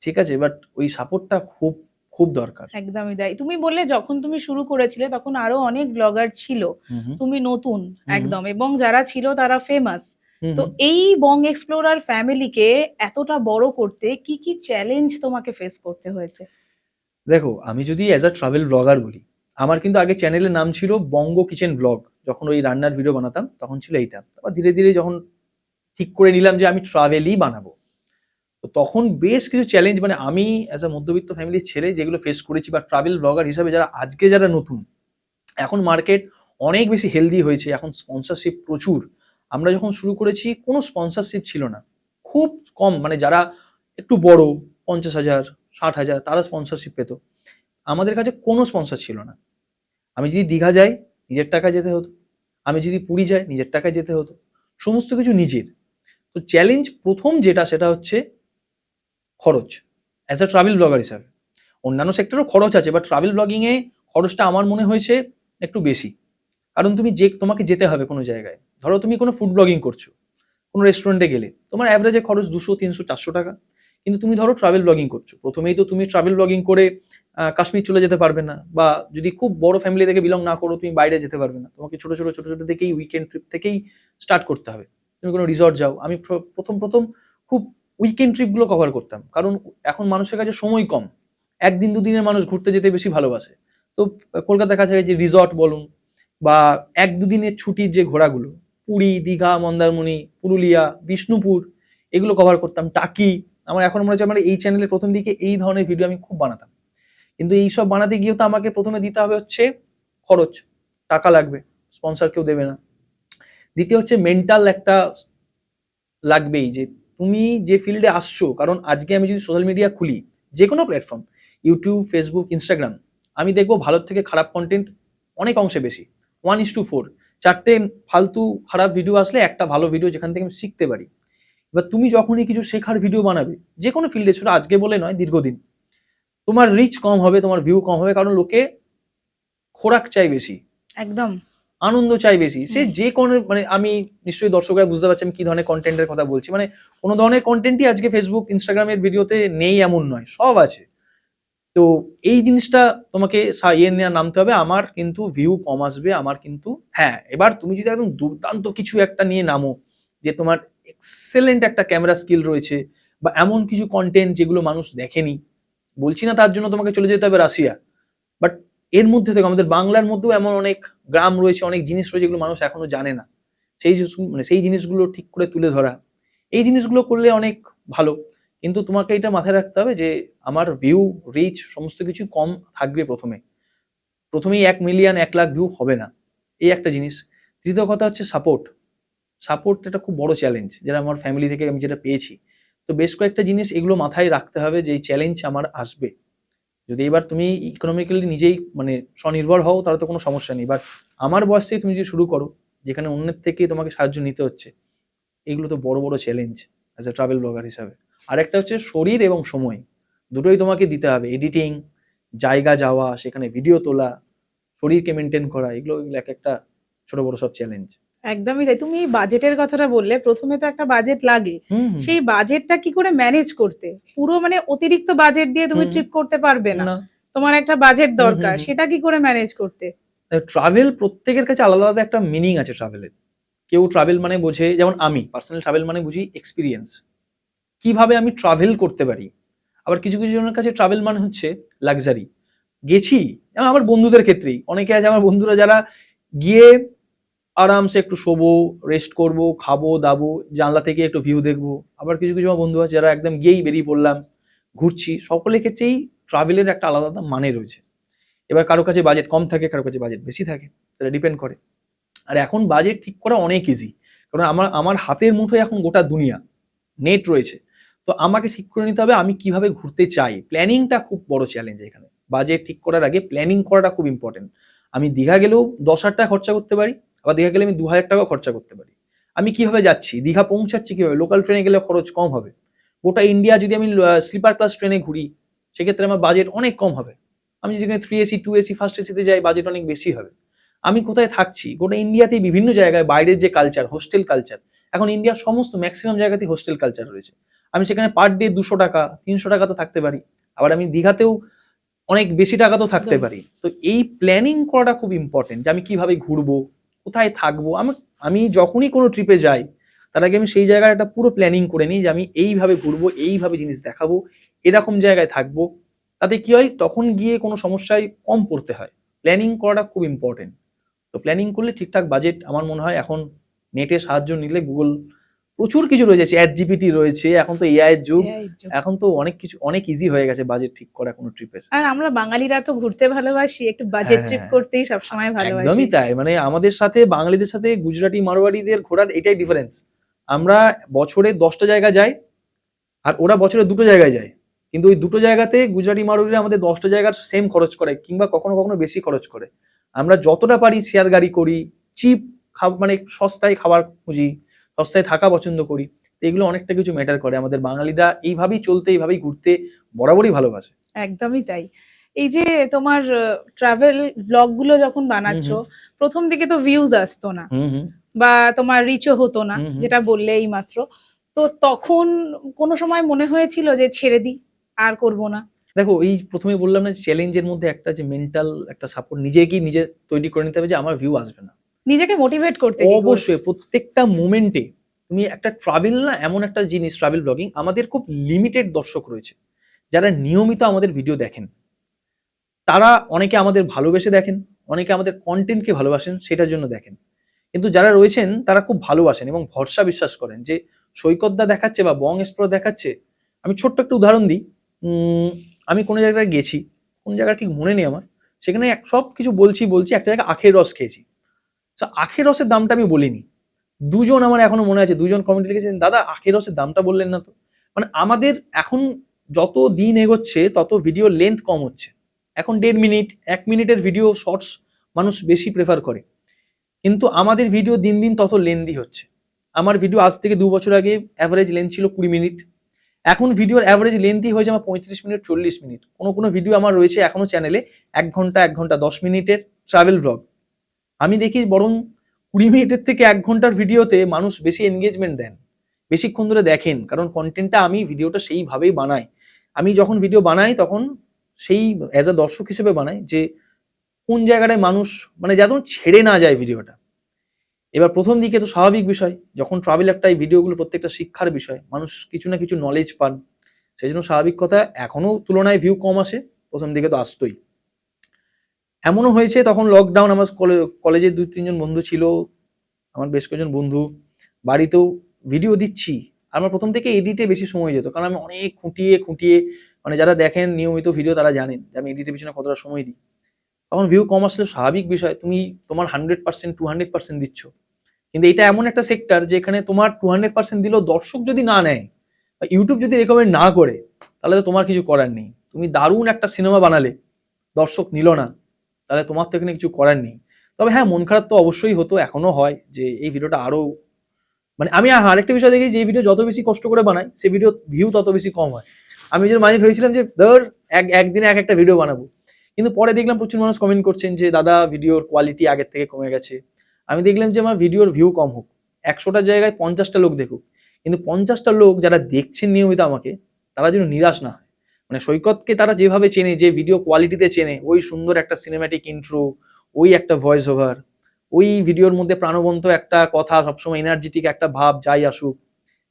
ঠিক আছে, বাট ওই সাপোর্টটা খুব খুব দরকার। একদমই তাই। তুমি বললে যখন তুমি শুরু করেছিলে তখন আরো অনেক ব্লগার ছিল, তুমি নতুন একদম, এবং যারা ছিল তারা ফেমাস। তো এই বং এক্সপ্লোরার ফ্যামিলিকে এতটা বড় করতে কি কি চ্যালেঞ্জ তোমাকে ফেস করতে হয়েছে? দেখো, আমি যদি অ্যাজ আ ট্রাভেল ব্লগার বলি, আমার কিন্তু আগে চ্যানেলের নাম ছিল বঙ্গ কিচেন ব্লগ। যখন ওই রান্নার ভিডিও বানাতাম তখন ছিল এইটা। তারপর ধীরে ধীরে যখন ঠিক করে নিলাম যে আমি ট্রাভেলই বানাবো, তো তখন বেশ কিছু চ্যালেঞ্জ, মানে আমি অ্যাজ আ মধ্যবিত্ত ফ্যামিলির ছেলে যেগুলো ফেস করেছি, বা ট্রাভেল ব্লগার হিসাবে যারা নতুন, এখন মার্কেট অনেক বেশি হেলদি হয়েছে, এখন স্পন্সরশিপ প্রচুর। আমরা যখন শুরু করেছি কোনো স্পন্সরশিপ ছিল না, খুব কম, মানে যারা একটু বড় 50,000 60,000 তারা স্পন্সরশিপ পেত, আমাদের কাছে কোনো স্পন্সর ছিল না। আমি যদি দীঘা যাই নিজের টাকায় যেতে হতো, আমি যদি পুরী যাই নিজের টাকায় যেতে হতো, সমস্ত কিছু নিজের। তো চ্যালেঞ্জ প্রথম যেটা, সেটা হচ্ছে খরচ। অ্যাজ আ ট্রাভেল ব্লগার হিসাবে অন্যান্য সেক্টরেও খরচ আছে, বাট ট্রাভেল ব্লগিংয়ে খরচটা আমার মনে হয়েছে একটু বেশি। কারণ তোমাকে যেতে হবে কোনো জায়গায়, ধরো তুমি কোনো ফুড ব্লগিং করছো, কোনো রেস্টুরেন্টে গেলে তোমার অ্যাভারেজে খরচ 200, 300, 400 টাকা। কিন্তু তুমি ধরো ট্রাভেল ব্লগিং করছো, প্রথমেই তো তুমি ট্রাভেল ব্লগিং করে কাশ্মীর চলে যেতে পারবে না, বা যদি খুব বড় ফ্যামিলি থেকে বিলং না করো তুমি বাইরে যেতে পারবে না। তোমাকে ছোট ছোট থেকেই, উইকেন্ড ট্রিপ থেকেই স্টার্ট করতে হবে। তুমি কোনো রিসর্ট যাও, আমি প্রথম খুব উইকেন্ড ট্রিপগুলো কভার করতাম, কারণ এখন মানুষের কাছে সময় কম, 1 দিন 2 দিনের মানুষ ঘুরতে যেতে বেশি ভালোবাসে। তো কলকাতার কাছাকাছি রিসর্ট বলুন, বা 1-2 দিনের ছুটির যে ঘোরাগুলো, পুরী, দীঘা, মন্দারমণি, পুরুলিয়া, বিষ্ণুপুর, এগুলো কভার করতাম। টাকি, আমার এখন মনে হচ্ছে আমার এই চ্যানেলের প্রথম দিকে এই ধরনের ভিডিও আমি খুব বানাতাম, কিন্তু এইসব বানাতে গিয়েও তো আমাকে প্রথমে দিতে হবে হচ্ছে খরচ, টাকা লাগবে, স্পন্সর কেউ দেবে না। দ্বিতীয় হচ্ছে মেন্টাল একটা লাগবেই, যে তুমি যে ফিল্ডে আসছো, কারণ আজকে আমি যদি সোশ্যাল মিডিয়া খুলি, যে কোনো প্ল্যাটফর্ম, ইউটিউব, ফেসবুক, ইনস্টাগ্রাম, আমি দেখবো ভালোর থেকে খারাপ কন্টেন্ট অনেক অংশে বেশি, 1:4। 4টে ফালতু খারাপ ভিডিও আসলে একটা ভালো ভিডিও যেখান থেকে আমি শিখতে পারি। এবার তুমি যখনই কিছু শেখার ভিডিও বানাবে, যে কোনো ফিল্ডে, ছোট আজকে বলে নয়, দীর্ঘদিন, তোমার রিচ কম হবে, তোমার ভিউ কম হবে, কারণ লোকে খোরাক চাই বেশি, একদম। আনন্দ চাই বেশি। সে যে কোনো, মানে আমি নিশ্চয়ই দর্শকরা বুঝতে পারছি আমি কি ধরনের কন্টেন্টের কথা বলছি, মানে কোনো ধরনের কন্টেন্টই আজকে ফেসবুক, ইনস্টাগ্রামের ভিডিওতে নেই এমন নয়, সব আছে। তো এই জিনিসটা তোমাকে নিয়ে নামতে হবে। আমার কিন্তু ভিউ কম আসবে, আমার কিন্তু, হ্যাঁ, এবার তুমি যদি একদম দুর্দান্ত কিছু একটা নিয়ে নামো, যে তোমার এক্সেলেন্ট একটা ক্যামেরা স্কিল রয়েছে, বা এমন কিছু কন্টেন্ট যেগুলো মানুষ দেখেনি, বলছি না তার জন্য তোমাকে চলে যেতে হবে রাশিয়া, বাট এর মধ্যে থেকে আমাদের বাংলার মধ্যেও এমন অনেক গ্রাম রয়েছে, অনেক জিনিস রয়েছে যেগুলো মানুষ এখনো জানে না, মানে সেই জিনিসগুলো ঠিক করে তুলে ধরা, এই জিনিসগুলো করলে অনেক ভালো। কিন্তু তোমাকে এটা মাথায় রাখতে হবে যে আমার ভিউ, রিচ সমস্ত কিছু কম থাকবে প্রথমেই 1 মিলিয়ন 1 লাখ ভিউ হবে না, এই একটা জিনিস। তৃতীয় কথা হচ্ছে সাপোর্ট এটা খুব বড় চ্যালেঞ্জ, যেটা আমার ফ্যামিলি থেকে আমি যেটা পেয়েছি। তো বেশ কয়েকটা জিনিস এগুলো মাথায় রাখতে হবে, যে এই চ্যালেঞ্জ আমার আসবে। যদি এবার তুমি ইকোনমিক্যালি নিজেই মানে স্বনির্ভর হও, তাহলে তো কোনো সমস্যা নেই, বাট আমার বয়স থেকে তুমি যদি শুরু করো, যেখানে অন্যের থেকে তোমাকে সাহায্য নিতে হচ্ছে, এগুলো তো বড় বড় challenge as a travel blogger হিসাবে। আর একটা হচ্ছে শরীর এবং সময়, দুটোই তোমাকে দিতে হবে। এডিটিং, জায়গা যাওয়া, সেখানে ভিডিও তোলা, শরীরকে মেনটেন করা, এগুলো এগুলো এক একটা ছোট বড় সব চ্যালেঞ্জ। একদমই তাই। তুমি এই বাজেটের কথাটা বললে, প্রথমে তো একটা বাজেট লাগে। হুম সেই বাজেটটা কি করে ম্যানেজ করতে? পুরো মানে অতিরিক্ত বাজেট দিয়ে তুমি হুম ট্রিপ করতে পারবে না, না। তোমার একটা বাজেট হুম দরকার, হুম সেটা কি করে ম্যানেজ করতে? ট্রাভেল প্রত্যেকের কাছে আলাদা আলাদা একটা মিনিং আছে ট্রাভেলের। কেউ ট্রাভেল মানে বোঝে, যেমন আমি পার্সোনাল ট্রাভেল মানে বুঝি এক্সপিরিয়েন্স, কিভাবে আমি ট্রাভেল করতে পারি। আবার কিছু কিছু জনের কাছে ট্রাভেল মানে হচ্ছে লাক্সারি, গেছি, যেমন আমার বন্ধুদের ক্ষেত্রেই অনেকে আছে, আমার বন্ধুরা যারা গিয়ে আরামসে একটু শোবো, রেস্ট করব, খাবো দাবো, জানলা থেকে একটু ভিউ দেখবো। আবার কিছু কিছু আমার বন্ধু আছে যারা একদম গিয়েই বেরিয়ে পড়লাম, ঘুরছি। সকলের ক্ষেত্রেই ট্রাভেলের একটা আলাদা আলাদা মানে রয়েছে। এবার কারো কাছে বাজেট কম থাকে, কারো কাছে বাজেট বেশি থাকে, সেটা ডিপেন্ড করে। আর এখন বাজেট ঠিক করা অনেক ইজি, কারণ আমার আমার হাতের মুঠোয় এখন গোটা দুনিয়া, নেট রয়েছে। তো আমাকে ঠিক করে নিতে হবে আমি কিভাবে ঘুরতে চাই। প্ল্যানিংটা খুব বড় চ্যালেঞ্জ এখানে। বাজেট ঠিক করার আগে প্ল্যানিং করাটা খুব ইম্পর্টেন্ট। আমি দীঘা গেলেও 10,000 টাকা খরচা করতে পারি, আবার দীঘা গেলে আমি 2,000 টাকা খরচা করতে পারি। আমি কিভাবে যাচ্ছি, দীঘা পৌঁছাচ্ছি কিভাবে, লোকাল ট্রেনে গেলে খরচ কম হবে। গোটা ইন্ডিয়া যদি আমি স্লিপার ক্লাস ট্রেনে ঘুরি, সেক্ষেত্রে আমার বাজেট অনেক কম হবে। আমি যেখানে 3 AC 2 AC ফার্স্ট এসিতে যাই, বাজেট অনেক বেশি হবে। আমি কোথায় থাকছি, গোটা ইন্ডিয়াতেই বিভিন্ন জায়গায় বাইরের যে কালচার, হোস্টেল কালচার, এখন ইন্ডিয়ার সমস্ত ম্যাক্সিমাম জায়গাতেই হোস্টেল কালচার রয়েছে। আমি সেখানে পার ডে 200 টাকা 300 টাকা তো থাকতে পারি, আবার আমি দীঘাতেও অনেক বেশি টাকা তো থাকতে একদম। পারি। তো এই প্ল্যানিং করাটা খুব ইম্পর্টেন্ট, যে আমি কিভাবে ঘুরবো, কোথায় থাকবো। আমি যখনই কোনো ট্রিপে যাই, তার আগে আমি সেই জায়গার একটা পুরো প্ল্যানিং করে নিই, যে আমি এইভাবে ঘুরবো, এইভাবে জিনিস দেখাবো, এরকম জায়গায় থাকবো। তাতে কি হয়, তখন গিয়ে কোনো সমস্যায় কম পড়তে হয়। প্ল্যানিং করাটা খুব ইম্পর্টেন্ট। তো প্ল্যানিং করলে ঠিকঠাক বাজেট, আমার মনে হয় এখন নেটের সাহায্য নিলে, গুগল প্রচুর কিছু রয়েছে, চ্যাট জিপিটি রয়েছে, এখন তো এআই এর যুগ, এই যুগ। এখন তো অনেক কিছু অনেক ইজি হয়ে গেছে বাজেট ঠিক করা কোনো ট্রিপের। আর আমরা বাঙালিরা তো ঘুরতে ভালোবাসি, একটু বাজেট হ্যাঁ ট্রিপ হ্যাঁ করতেই সবসময় ভালোবাসি। একদমই তাই, মানে আমাদের সাথে বাঙালিদের সাথে গুজরাটি মারোয়াড়িদের ঘোরার এটাই ডিফারেন্স। আমরা বছরে 10টা জায়গা যাই, আর ওরা বছরে 2টো জায়গায় যায়। কিন্তু ওই 2টো জায়গাতে গুজরাটি মারোয়াড়িরা আমাদের 10টা জায়গার সেম খরচ করে, কিংবা কখনো কখনো বেশি খরচ করে। আমরা যতটা পারি শেয়ার গাড়ি করি, চিপ মানে সস্তায় খাবার খুঁজি, সস্তায় থাকা পছন্দ করি। তো এগুলো অনেকটা কিছু ম্যাটার করে। আমাদের বাঙালিরা এইভাবেই চলতে, এইভাবেই ঘুরতে বরাবরই ভালোবাসে। একদমই তাই। এই যে তোমার ট্রাভেল ব্লগ গুলো যখন হুম বানাচ্ছো, হুম প্রথম দিকে তো ভিউজ আসতো না, হুম হুম বা তোমার রিচও হতো না, হুম হুম যেটা বললে এই মাত্র। তো তখন কোনো সময় মনে হয়েছিল যে ছেড়ে দিই, আর করব না? দেখো, এই প্রথমে বললাম না, চ্যালেঞ্জের মধ্যে একটা যে মেন্টাল একটা সাপোর্ট নিজেকেই নিজে তৈরি করে নিতে হবে, যে আমার ভিউ আসবে না। নিজেকে মোটিভেট করতে কি করে? অবশ্যই প্রত্যেকটা মোমেন্টে তুমি একটা ট্রাভেল, না এমন একটা জিনিস, ট্রাভেল ব্লগিং আমাদের খুব লিমিটেড দর্শক রয়েছে যারা নিয়মিত আমাদের ভিডিও দেখেন। তারা অনেকে আমাদের ভালোবেসে দেখেন, অনেকে আমাদের কন্টেন্টকে ভালোবাসেন, সেটার জন্য দেখেন। কিন্তু যারা রয়েছেন তারা খুব ভালোবাসেন এবং ভরসা বিশ্বাস করেন, যে সৈকতদা দেখাচ্ছে বা বং এক্সপ্লোর দেখাচ্ছে। আমি ছোট্ট একটা উদাহরণ দিই। আমি কোনো জায়গায় গেছি, কোন জায়গা ঠিক মনে নেই আমার, সেখানে সব কিছু বলছি একটা জায়গায় আখের রস খেয়েছি। আখের রসের দামটা আমি বলিনি, দুজন আমার এখনো মনে আছে, দুজন কমেন্ট লিখেছেন, দাদা আখের রসের দামটা বললেন না তো। মানে আমাদের এখন যত দিন এগোচ্ছে তত ভিডিও লেন্থ কম হচ্ছে। এখন 1.5 মিনিট 1 মিনিটের ভিডিও শর্টস মানুষ বেশি প্রেফার করে, কিন্তু আমাদের ভিডিও দিন দিন তত লেন্দি হচ্ছে। আমার ভিডিও আজ থেকে 2 বছর আগে অ্যাভারেজ লেন্থ ছিল 20 মিনিট, এখন ভিডিওর অ্যাভারেজ লেন্থই হয়েছে আমার 35 মিনিট 40 মিনিট। কোনো ভিডিও আমার রয়েছে এখনো চ্যানেলে 1 ঘন্টা 1 ঘন্টা 10 মিনিটের ট্রাভেল ব্লগ। আমি দেখি বরং 20 মিনিটের থেকে 1 ঘন্টার ভিডিওতে মানুষ বেশি এনগেজমেন্ট দেন, বেশিক্ষণ ধরে দেখেন, কারণ কন্টেন্টটা আমি ভিডিওটা সেইভাবেই বানাই। আমি যখন ভিডিও বানাই তখন সেই অ্যাজ আ দর্শক হিসেবে বানাই যে কোন জায়গাটায় মানুষ মানে যেন ছেড়ে না যায় ভিডিওটা। এবার প্রথম দিকে তো স্বাভাবিক বিষয়, যখন ট্রাভেল একটা এই ভিডিওগুলো প্রত্যেকটা শিক্ষার বিষয়, মানুষ কিছু না কিছু নলেজ পান, সেই জন্য স্বাভাবিক কথা এখনো তুলনায় ভিউ কম আসে, প্রথম দিকে তো আসতোই। এমনও হয়েছে তখন লকডাউন, আমার কলেজে 2-3 জন বন্ধু ছিল, আমার বেশ কয়েকজন বন্ধু, বাড়িতেও ভিডিও দিচ্ছি। আমার প্রথম থেকে এডিটে বেশি সময় যেত, কারণ আমি অনেক খুঁটিয়ে খুঁটিয়ে, মানে যারা দেখেন নিয়মিত ভিডিও তারা জানেন যে আমি এডিটের পিছনে কতটা সময় দিই। তখন ভিউ কম আসলে স্বাভাবিক বিষয়, তুমি তোমার 100% 200% দিচ্ছ, কিন্তু এটা এমন একটা সেক্টর যেখানে তোমার 200% দিলেও দর্শক যদি না নেয় বা ইউটিউব যদি রেকমেন্ড না করে, তাহলে তো তোমার কিছু করার নেই। তুমি দারুণ একটা সিনেমা বানালে, দর্শক নিল না, তাহলে তোমার তো এখানে কিছু করার নেই। তবে হ্যাঁ, মন খারাপ তো অবশ্যই হতো, এখনো হয় যে এই ভিডিওটা আরো, মানে আমি আরেকটা বিষয় দেখি যে এই ভিডিও যত বেশি কষ্ট করে বানাই সেই ভিডিও ভিউ তত বেশি কম হয়। আমি যে মাঝে ভেবেছিলাম যে ধর একদিনে একটা ভিডিও বানাবো, কিন্তু পরে দেখলাম প্রচুর মানুষ কমেন্ট করছেন যে দাদা ভিডিওর কোয়ালিটি আগের থেকে কমে গেছে। আমি দেখলাম যে আমার ভিডিওর ভিউ কম হোক, 100টা জায়গায় 50টা লোক দেখুক, কিন্তু 50টা লোক যারা দেখছেন নিয়মিত আমাকে, তারা যেন নিরাশ না হয়। মানে সৈকতকে তারা যেভাবে চেনে, যে ভিডিও কোয়ালিটিতে চেনে, ওই সুন্দর একটা সিনেম্যাটিক ইন্ট্রো, ওই একটা ভয়েস ওভার, ওই ভিডিওর মধ্যে প্রাণবন্ত একটা কথা, সবসময় এনার্জেটিক একটা ভাব যাই আসুক,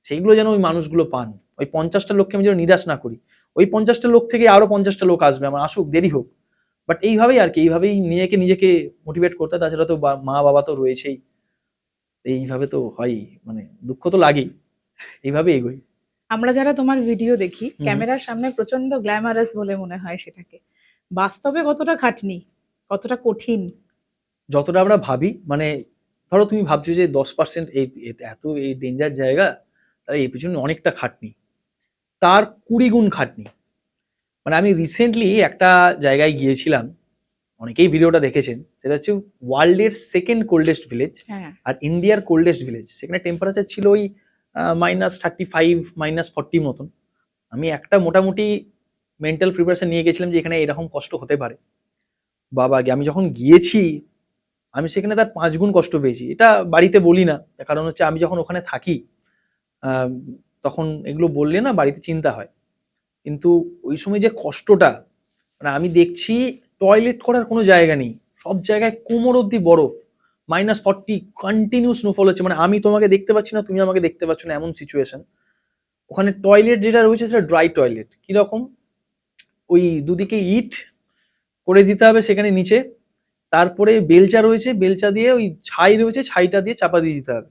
সেইগুলো যেন ওই মানুষগুলো পান। ওই 50টা লোককে আমি যেন নিরাশ না করি। ওই 50টা লোক থেকে আরো 50টা লোক আসবে, আমার আসুক, দেরি হোক, বাট এইভাবেই আর কি, এইভাবেই নিজেকে মোটিভেট করতে। তাছাড়া তো মা বাবা তো রয়েছেই, এইভাবে তো হয়ই, মানে দুঃখ তো লাগেই, এইভাবে এগোই। আমরা যারা তোমার ভিডিও দেখি হুম। ক্যামেরার সামনে প্রচন্ড গ্ল্যামারাস বলে মনে হয় সেটাকে, বাস্তবে কতটা খাটনি, কতটা কঠিন? যতটা আমরা ভাবি, মানে ধরো তুমি ভাবছো যে 10% এত এই ডেঞ্জার জায়গা, তার এই পিছনে অনেকটা খাটনি, তার 20 গুণ খাটনি। মানে আমি রিসেন্টলি একটা জায়গায় গিয়েছিলাম, অনেকেই ভিডিওটা দেখেছেন, সেটা হচ্ছে ওয়ার্ল্ডের সেকেন্ড কোল্ডেস্ট ভিলেজ হ্যাঁ, আর ইন্ডিয়ার কোল্ডেস্ট ভিলেজ। সেখানে টেম্পারেচার ছিল ওই -35 -40 মতন। আমি একটা মোটামুটি মেন্টাল প্রিপারেশন নিয়ে গেছিলাম যে এখানে এরকম কষ্ট হতে পারে। বাবা, আমি যখন গিয়েছি আমি সেখানে তার 5 গুণ কষ্ট পেয়েছি। এটা বাড়িতে বলি না, তার কারণ হচ্ছে আমি যখন ওখানে থাকি তখন এগুলো বললে না বাড়িতে চিন্তা হয়, কিন্তু ওই সময় যে কষ্টটা, মানে আমি দেখছি টয়লেট করার কোনো জায়গা নেই, সব জায়গায় কোমর অব্দি বরফ, -40 কন্টিনিউ স্নোফল হচ্ছে, মানে আমি তোমাকে দেখতে পাচ্ছি না, তুমি আমাকে দেখতে পাচ্ছ না, এমন সিচুয়েশন। ওখানে টয়লেট যেটা রয়েছে সেটা ড্রাই টয়লেট। কিরকম, ওই দুদিকে ইট করে দিতে হবে সেখানে নিচে, তারপরে বেলচা রয়েছে, বেলচা দিয়ে ওই ছাই রয়েছে, ছাইটা দিয়ে চাপা দিয়ে দিতে হবে।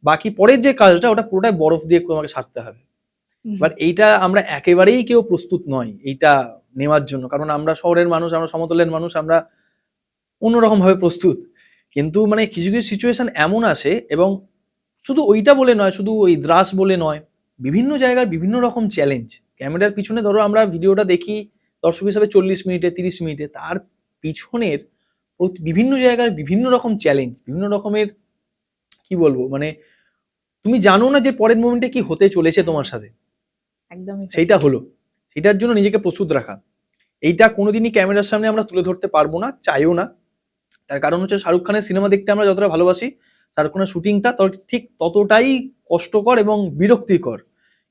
বাকি পরের যে কাজটা ওটা পুরোটাই বরফ দিয়ে তোমাকে সারতে হবে। বাট এইটা আমরা একেবারেই কেউ প্রস্তুত নয় এইটা নেওয়ার জন্য, কারণ আমরা শহরের মানুষ, আমরা সমতলের মানুষ, আমরা অন্যরকম ভাবে প্রস্তুত। কিন্তু মানে কিছু কিছু সিচুয়েশন এমন আসে, এবং শুধু ওইটা বলে নয়, শুধু ওই দ্রাস বলে নয়, বিভিন্ন জায়গায় বিভিন্ন রকম চ্যালেঞ্জ। ক্যামেরার পিছনে ধরো আমরা ভিডিওটা দেখি দর্শক হিসাবে 40 মিনিটে 30 মিনিটে, তার পিছনের বিভিন্ন জায়গায় বিভিন্ন রকম চ্যালেঞ্জ, বিভিন্ন রকমের, কি বলবো, মানে তুমি জানো না যে পরের মোমেন্টে কি হতে চলেছে তোমার সাথে, একদমই তাই। সেইটা হলো, সেটার জন্য নিজেকে প্রস্তুত রাখা। এইটা কোনোদিনই ক্যামেরার সামনে আমরা তুলে ধরতে পারবো না, চাইও না। তার কারণ হচ্ছে শাহরুখ খানের সিনেমা দেখতে আমরা যতটা ভালোবাসি, শাহরুখ খানের শুটিংটা ঠিক ততটাই কষ্টকর এবং বিরক্তিকর।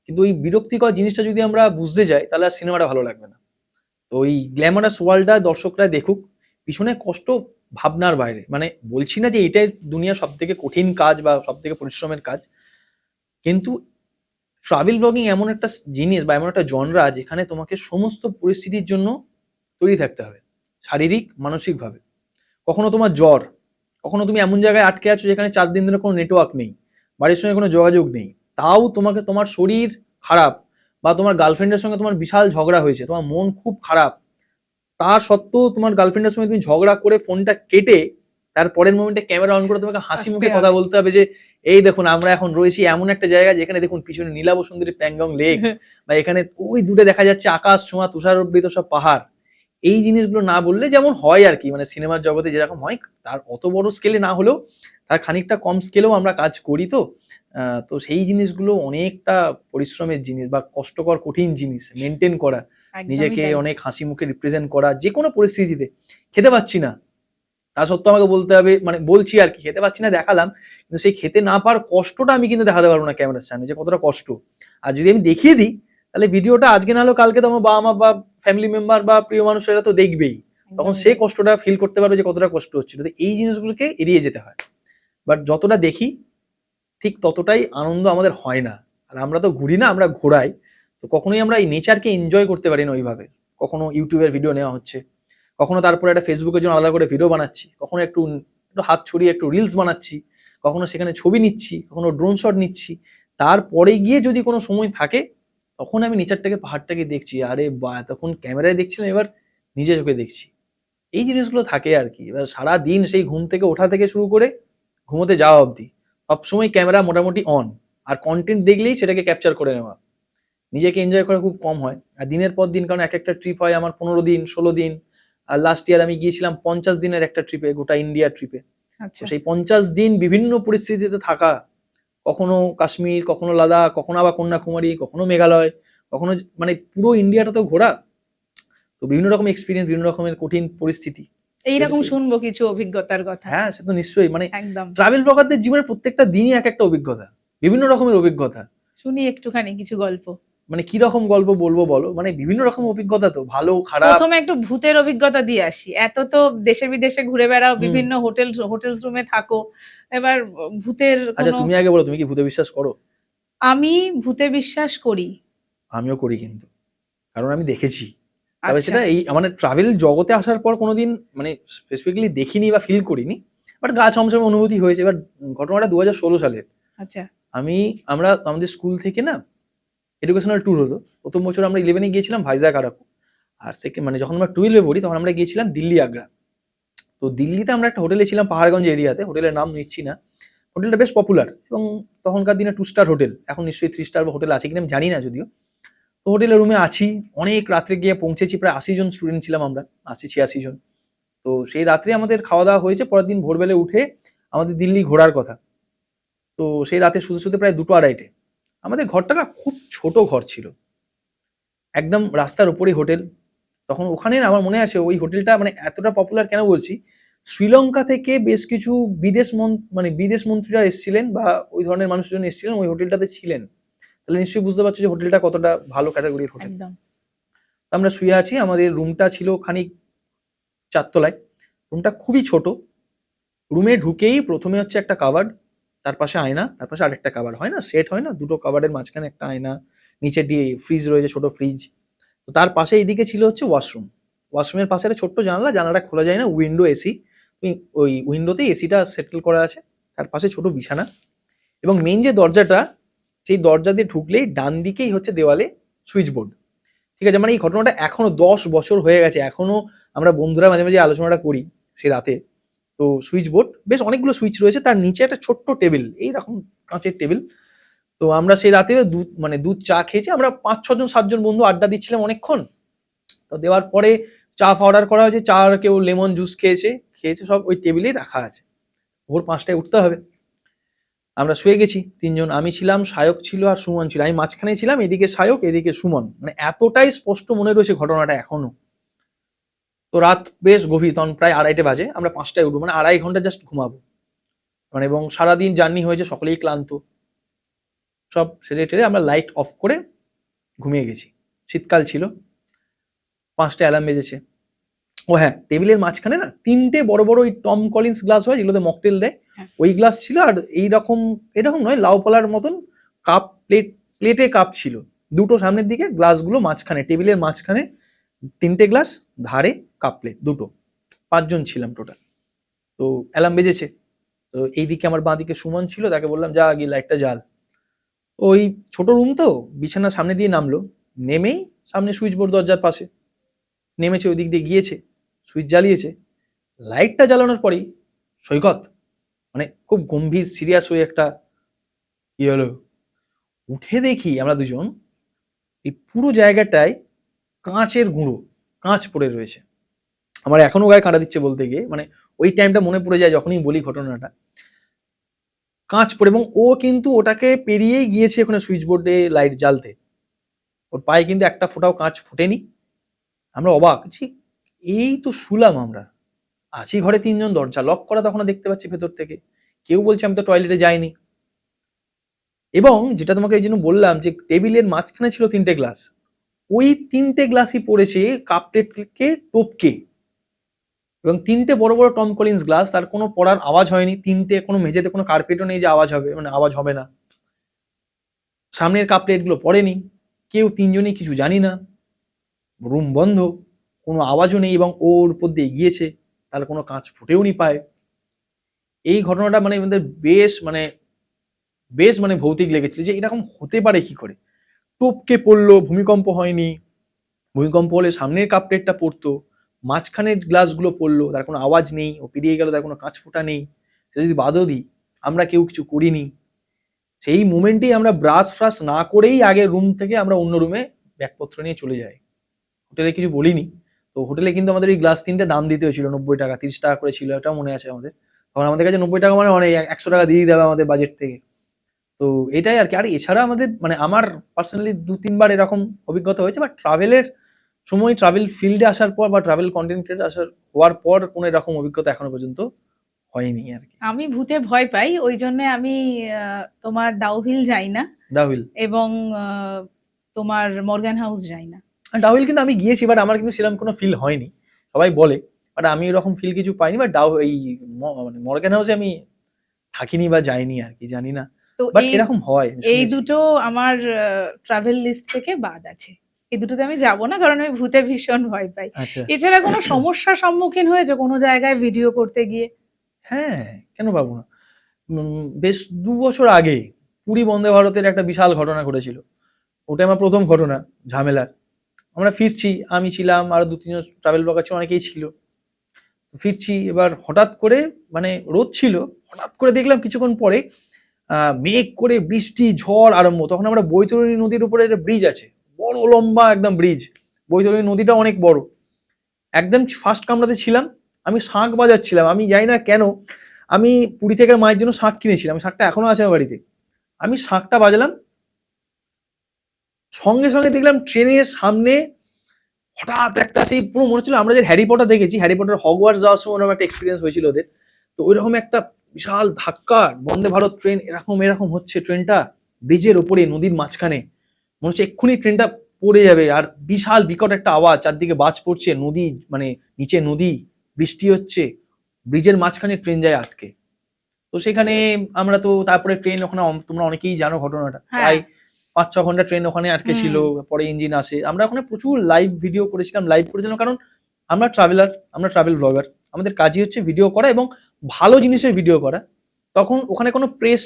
কিন্তু ওই বিরক্তিকর জিনিসটা যদি আমরা বুঝতে যাই, তাহলে আর সিনেমাটা ভালো লাগবে না। তো ওই গ্ল্যামারাস ওয়ার্ল্ডটা দর্শকরা দেখুক, পিছনে কষ্ট ভাবনার বাইরে। মানে বলছি না যে এটাই দুনিয়ার সব থেকে কঠিন কাজ বা সব থেকে পরিশ্রমের কাজ, কিন্তু ট্রাভেল ব্লগিং এমন একটা জিনিস বা এমন একটা জনরা যেখানে তোমাকে সমস্ত পরিস্থিতির জন্য তৈরি থাকতে হবে, শারীরিক মানসিকভাবে। কখনো তোমার জ্বর, কখনো তুমি এমন জায়গায় আটকে আছো যেখানে 4 দিন ধরে কোনো নেটওয়ার্ক নেই, বাড়ির সঙ্গে কোনো যোগাযোগ নেই, তাও তোমাকে, তোমার শরীর খারাপ বা তোমার গার্লফ্রেন্ডের সঙ্গে তোমার বিশাল ঝগড়া হয়েছে, তোমার মন খুব খারাপ, তা সত্ত্বেও তোমার গার্লফ্রেন্ডের সঙ্গে তুমি ঝগড়া করে ফোনটা কেটে তার পরের মোমেন্টে ক্যামেরা অন করে তোমাকে হাসি হাসতে মুখে হবে। কথা বলতে হবে যে এই দেখুন আমরা এখন রয়েছি এমন একটা জায়গা যেখানে দেখুন পিছনে নীলাভ সুন্দরী প্যাংগং লেক বা এখানে ওই দূরে দেখা যাচ্ছে আকাশ ছোঁয়া তুষারাবৃত সব পাহাড়। এই জিনিসগুলো না বললে যেমন হয় আর কি, মানে সিনেমার জগতে যেরকম হয় তার অত বড় স্কেলে না হলেও তার খানিকটা কম স্কেলেও আমরা কাজ করি। তো তো সেই জিনিসগুলো অনেকটা পরিশ্রমের জিনিস বা কষ্টকর কঠিন জিনিস মেনটেন করা, একদমই নিজেকে তাই। অনেক হাসি মুখে রিপ্রেজেন্ট করা যে কোনো পরিস্থিতিতে। খেতে পাচ্ছি না তা সত্ত্বেও আমাকে বলতে হবে, মানে বলছি আর কি খেতে পাচ্ছি না দেখালাম, কিন্তু সেই খেতে না পারার কষ্টটা আমি কিন্তু দেখাতে পারবো না ক্যামেরার সামনে যে কতটা কষ্ট। আর যদি আমি দেখিয়ে দিই তাহলে ভিডিওটা আজকে না হলেও কালকে তো আমার বাবা মা বা ফ্যামিলি মেম্বার বা প্রিয় মানুষেরা তো দেখবেই, তখন একদমই সেই তাই। কষ্টটা ফিল করতে পারবে যে কতটা কষ্ট হচ্ছিল। তো এই জিনিসগুলোকে এড়িয়ে যেতে হয়, বাট যতটা দেখি ঠিক ততটাই আনন্দ আমাদের হয় না। আর আমরা তো ঘুরি না, আমরা ঘোরাই, তো কখনোই আমরা এই নেচারকে এনজয় করতে পারি না ওইভাবে। কখনো ইউটিউবের ভিডিও নেওয়া হচ্ছে, কখনো তারপরে একটা ফেসবুকের জন্য আলাদা করে ভিডিও বানাচ্ছি, কখনো একটু একটু হাত ছড়িয়ে একটু রিলস বানাচ্ছি, কখনো সেখানে ছবি নিচ্ছি, কখনো ড্রোন শট নিচ্ছি। তারপরে গিয়ে যদি কোনো সময় থাকে তখন আমি নেচারটাকে পাহাড়টাকে দেখছি, আরে বা তখন ক্যামেরায় দেখছিলাম, এবার নিজে চোখে দেখছি। এই জিনিসগুলো থাকে আর কি। এবার সারা দিন সেই ঘুম থেকে ওঠা থেকে শুরু করে ঘুমোতে যাওয়া অবধি সবসময় ক্যামেরা মোটামুটি অন, আর কন্টেন্ট দেখলেই সেটাকে ক্যাপচার করে নেওয়া। নিজেকে এনজয় করা খুব কম হয়। আর দিনের পর দিন, কারণ এক একটা ট্রিপ হয় আমার 15 দিন 16 দিন। আর লাস্ট ইয়ার আমি গিয়েছিলাম 50 দিনের একটা ট্রিপে, গোটা ইন্ডিয়া ট্রিপে। তো আচ্ছা। সেই 50 দিন বিভিন্ন পরিস্থিতিতে থাকা, কখনো কাশ্মীর, কখনো লাদাখ, কখনো আবার কন্যাকুমারী, কখনো মেঘালয়, কখনো মানে পুরো ইন্ডিয়াটা তো ঘোরা। তো বিভিন্ন রকম এক্সপিরিয়েন্স, বিভিন্ন রকমের কঠিন পরিস্থিতি। এইরকম সেটাকে- শুনবো কিছু অভিজ্ঞতার কথা। হ্যাঁ সে তো নিশ্চয়ই, মানে একদম। ট্রাভেল ব্লগারদের জীবনের প্রত্যেকটা দিনই এক একটা অভিজ্ঞতা, বিভিন্ন রকমের অভিজ্ঞতা। শুনি একটুখানি কিছু গল্প। মানে কি রকম গল্প বলবো বলো, মানে বিভিন্ন রকম অভিজ্ঞতা, তো ভালো খারাপ। প্রথমে একটু ভূতের অভিজ্ঞতা দিয়ে আসি। এত তো দেশে বিদেশে ঘুরে বেড়াও, হুম। বিভিন্ন হোটেল রুমে থাকো, এবার ভূতের আচ্ছা কোনো। তুমি আগে বলো, তুমি কি ভূতে বিশ্বাস করো? আমি ভূতে বিশ্বাস করি। আমিও করি কিন্তু, কারণ আমি দেখেছি। তবে আচ্ছা। সেটা এই মানে ট্রাভেল জগতে আসার পর কোনোদিন মানে স্পেসিফিকলি দেখিনি বা ফিল করিনি, বাট গা ছমছমে অনুভূতি হয়েছে। এবার ঘটনাটা 2016 সালের। আচ্ছা। আমরা আমাদের স্কুল থেকে না এডুকেশনাল ট্যুর হতো। প্রথম বছর আমরা 11-এ গিয়েছিলাম ভাইজাগ আরাকু। আর সেকেন্ড মানে যখন আমরা 12-এ পড়ি তখন আমরা গিয়েছিলাম দিল্লি আগ্রা। তো দিল্লিতে আমরা একটা হোটেলে ছিলাম পাহাড়গঞ্জ এরিয়াতে, হোটেলের নাম নিচ্ছি না। হোটেলটা বেশ পপুলার এবং তখনকার দিনে 2 স্টার হোটেল, এখন নিশ্চয়ই 3 স্টার হোটেল আছে কিনা আমি জানি না যদিও। তো হোটেলের রুমে আছি, অনেক রাত্রে গিয়ে পৌঁছেছি, প্রায় 80 জন স্টুডেন্ট ছিলাম আমরা, 80-86 জন। তো সেই রাত্রে আমাদের খাওয়া দাওয়া হয়েছে, পরের দিন ভোরবেলা উঠে আমাদের দিল্লি ঘোরার কথা। তো সেই রাতে শুতে শুতে প্রায় 2টো-2:30টে। আমাদের ঘরটা না খুব ছোট ঘর ছিল, একদম রাস্তার উপরেই হোটেল। তখন ওখানে না আমার মনে আছে ওই হোটেলটা মানে এতটা পপুলার কেন বলছি, শ্রীলঙ্কা থেকে বেশ কিছু মানে বিদেশ মন্ত্রীরা এসেছিলেন বা ওই ধরনের মানুষজন এসেছিলেন ওই হোটেলটাতে ছিলেন। তাহলে নিশ্চয়ই বুঝতে পারছো যে হোটেলটা কতটা ভালো ক্যাটাগরির হোটেল। একদম। তো আমরা শুয়ে আছি, আমাদের রুমটা ছিল খানিক 4 তলায়। রুমটা খুবই ছোট। রুমে ঢুকেই প্রথমে হচ্ছে একটা কাবার্ড, তার পাশে আয়না, তার পাশে আরেকটা কাবার্ড, হয় না সেট হয় না, দুটো কাবার্ডের মাঝখানে একটা আয়না, নিচে দিয়ে ফ্রিজ রয়েছে, ছোট ফ্রিজ। তো তার পাশে এইদিকে ছিল হচ্ছে ওয়াশরুম। ওয়াশরুমের পাশে একটা ছোট্ট জানলা, জানলাটা খোলা যায় না, উইন্ডো এসি। ওই উইন্ডোতেই এসিটা সেটেল করা আছে। তার পাশে ছোট বিছানা এবং মেইন যে দরজাটা, সেই দরজা দিয়ে ঢুকলেই ডান দিকেই হচ্ছে দেওয়ালে সুইচ বোর্ড। ঠিক আছে, মানে এই ঘটনাটা এখনো 10 বছর হয়ে গেছে, এখনো আমরা বন্ধুরা মাঝে মাঝে আলোচনাটা করি সে রাতে। তো সুইচ বোর্ড, বেশ অনেকগুলো সুইচ রয়েছে, তার নিচে একটা ছোট্ট টেবিল, এইরকম কাঁচের টেবিল। তো আমরা সেই রাতে দুধ চা খেয়েছি, আমরা 5-6 জন 7 জন বন্ধু আড্ডা দিচ্ছিলাম অনেকক্ষণ। তো দেওয়ার পরে চা অর্ডার করা হয়েছে, চা আর কেউ লেমন জুস খেয়েছে সব ওই টেবিলেই রাখা আছে। ভোর 5টায় উঠতে হবে। আমরা শুয়ে গেছি 3 জন, আমি ছিলাম, সায়ক ছিল আর সুমন ছিল। আমি মাঝখানে ছিলাম, এদিকে সায়ক এদিকে সুমন, মানে এতটাই স্পষ্ট মনে রয়েছে ঘটনাটা এখনো। তো রাত বেশ গভীর, তখন প্রায় 2:30 বাজে। আমরা 5টায় উঠবো, মানে 2.5 ঘন্টা জাস্ট ঘুমাবো। মানে এবং সারাদিন জার্নি হয়েছে, সকলেই ক্লান্ত। সব সেরে টেরে আমরা লাইট অফ করে ঘুমিয়ে গেছি। শীতকাল ছিল। 5টায় অ্যালার্ম বেজেছে। ও হ্যাঁ, টেবিলের মাঝখানে না 3টে বড় বড় ওই টম কলিন্স গ্লাস হয় যেগুলোতে মকটেল দেয়, হ্যাঁ। ওই গ্লাস ছিল। আর এইরকম এরকম নয়, লাউ পালার মতন কাপ, প্লেটে কাপ ছিল দুটো সামনের দিকে, গ্লাসগুলো মাঝখানে, টেবিলের মাঝখানে 3টে গ্লাস, ধারে কাপ প্লেট দুটো। 5 জন ছিলাম টোটাল। তো অ্যালার্ম বেজেছে। তো এইদিকে আমার বাঁ দিকে সুমন ছিল, তাকে বললাম যা গিয়ে লাইটটা জ্বাল। ওই ছোট রুম তো, বিছানার সামনে দিয়ে নামলো, নেমেই সামনে সুইচ বোর্ড দরজার পাশে নেমেছে, ওই দিক দিয়ে গিয়েছে, সুইচ জ্বালিয়েছে। লাইটটা জ্বালানোর পরেই সৈকত, মানে খুব গম্ভীর সিরিয়াস হয়ে একটা কি হলো, উঠে দেখি আমরা দুজন এই পুরো জায়গাটায় কাঁচের গুঁড়ো, কাঁচ পড়ে রয়েছে। আমার এখনো গায়ে কাঁটা দিচ্ছে বলতে গিয়ে, মানে ওই টাইমটা মনে পড়ে যায় যখনই বলি ঘটনাটা। কাঁচ পড়ে, এবং ও কিন্তু ওটাকে পেরিয়েই গিয়েছে ওখানে সুইচ বোর্ডে লাইট জ্বালতে, ওর পায়ে কিন্তু একটা ফোঁটাও কাঁচ ফোটেনি। আমরা অবাক, জি এই তো শুলাম আমরা, আছি ঘরে তিনজন, দরজা লক করা, তখন দেখতে পাচ্ছি ভেতর থেকে। কেউ বলছে আমি তো টয়লেটে যাইনি। এবং যেটা তোমাকে এই জন্য বললাম যে টেবিলের মাঝখানে ছিল 3টে গ্লাস, ওই 3টে গ্লাসই পড়েছে কাপ প্লেটকে টপকে, এবং 3টে বড় বড় টম কলিন্স গ্লাস, তার কোনো পড়ার আওয়াজ হয়নি। 3টে কোনো মেঝেতে কোনো কার্পেটও নেই যে আওয়াজ হবে, মানে আওয়াজ হবে না। সামনের কাপ প্লেটগুলো পড়েনি, কেউ তিনজনই কিছু জানি না, রুম বন্ধ, কোনো আওয়াজও নেই, এবং ওর উপর দিয়ে গিয়েছে, তার কোনো কাঁচ ফুটেও নি পায়। এই ঘটনাটা মানে আমাদের বেশ মানে ভৌতিক লেগেছিল যে এরকম হতে পারে কি করে। টপকে পড়লো, ভূমিকম্প হয়নি, ভূমিকম্প হলে সামনের কাপ প্লেটটা পড়তো, মাঝখানের গ্লাসগুলো পড়লো, তার কোনো আওয়াজ নেই, ও পেরিয়ে গেল, তার কোনো কাঁচ ফোটা নেই। সেটা যদি বাদও দিই, আমরা কেউ কিছু করিনি। সেই মোমেন্টেই আমরা ব্রাশ ফ্রাশ না করেই আগে রুম থেকে আমরা অন্য রুমে ব্যাগপত্র নিয়ে চলে যাই। হোটেলে কিছু বলিনি। তো হোটেলে কিন্তু আমাদের এই গ্লাস 3টে দাম দিতে হয়েছিল 90 টাকা, 30 টাকা করে ছিল, এটাও মনে আছে আমাদের। তখন আমাদের কাছে 90 টাকা মানে অনেক, 100 টাকা দিয়ে দিতে হবে আমাদের বাজেট থেকে। তো এটাই আর কি। আর এছাড়া আমাদের মানে আমার পার্সোনালি 2-3 বার এরকম অভিজ্ঞতা হয়েছে, বাট ট্রাভেলের সময়, ট্রাভেল ফিল্ডে আসার পর বা ট্রাভেল কন্টেন্ট ক্রিয়েটর হওয়ার পর কোনো এরকম অভিজ্ঞতা এখনো পর্যন্ত হয়নি আর কি। আমি ভূতে ভয় পাই, ওই জন্য আমি তোমার ডাউহিল যাই না, ডাউহিল, এবং তোমার মর্গান হাউস যাই না। ডাউহিল কিন্তু আমি গিয়েছি, বাট আমার কিন্তু সেরকম কোনো ফিল হয়নি। সবাই বলে, বাট আমি এরকম ফিল কিছু পাইনি। বাট এই মানে মর্গান হাউসে আমি থাকিনি বা যাইনি আর কি, জানি না। তো বাট এরকম হয়, আমি এই শুনেছি। দুটো আমার ট্রাভেল লিস্ট থেকে বাদ আছে, এই দুটোতে আমি যাব না, কারণ আমি ভূতে ভীষণ ভয় পাই। আচ্ছা, এছাড়া কোনো সমস্যার সম্মুখীন হয়েছে কোনো জায়গায় ভিডিও করতে গিয়ে? হ্যাঁ, কেন পাবো না। বেশ 2 বছর আগে পুরী বন্দে ভারতের একটা বিশাল ঘটনা ঘটেছিল। ওটা আমার প্রথম ঘটনা ঝামেলার। আমরা ফিরছি, আমি ছিলাম, আরো 2-3 জন ট্রাভেল ব্লগার ছিল, অনেকেই ছিল। ফিরছি, এবার হঠাৎ করে মানে রোদ ছিল, হঠাৎ করে দেখলাম কিছুক্ষণ পরে মেঘ করে বৃষ্টি ঝড় আরম্ভ। তখন আমরা বৈতরণী নদীর উপরে একটা ব্রিজ আছে, বড় লম্বা একদম ব্রিজ। বৈতরণী নদীটা অনেক বড়। একদম ফার্স্ট কামরাতে ছিলাম, আমি শাঁখ বাজাচ্ছিলাম। আমি জানি না কেন, আমি পুরী থেকে মায়ের জন্য শাঁখ কিনেছিলাম, শাঁখটা এখনো আছে আমার বাড়িতে। আমি শাঁখটা বাজালাম, সঙ্গে সঙ্গে দেখলাম ট্রেনের সামনে হঠাৎ একটা, সেই পুরো মনে হচ্ছিল আমরা যে হ্যারি পটার দেখেছি, হ্যারি পটার হগওয়ার্টস যাওয়ার সময় ওরকম একটা এক্সপিরিয়েন্স হয়েছিল ওদের। তো ওইরকম একটা বিশাল ধাক্কা, বন্দে ভারত ট্রেন এরকম হচ্ছে, ট্রেনটা ব্রিজের ওপরে নদীর মাঝখানে, মনে হচ্ছে এক্ষুনি ট্রেনটা পড়ে যাবে। আর বিশাল বিকট একটা আওয়াজ, চারদিকে বাজ পড়ছে, নদী মানে নিচে নদী, বৃষ্টি হচ্ছে, ব্রিজের মাঝখানে ট্রেন যায় আটকে। তো সেখানে আমরা তো তারপরে ট্রেন ওখানে, তোমরা অনেকেই জানো ঘটনাটা, হ্যাঁ। প্রায় 5-6 ঘন্টা ট্রেন ওখানে আটকে ছিল। পরে ইঞ্জিন আসে, আমরা ওখানে প্রচুর লাইভ ভিডিও করেছিলাম, কারণ আমরা ট্রাভেলার, আমরা ট্রাভেল ব্লগার, আমাদের কাজই হচ্ছে ভিডিও করা এবং ভালো জিনিসের ভিডিও করা। তখন ওখানে কোনো প্রেস,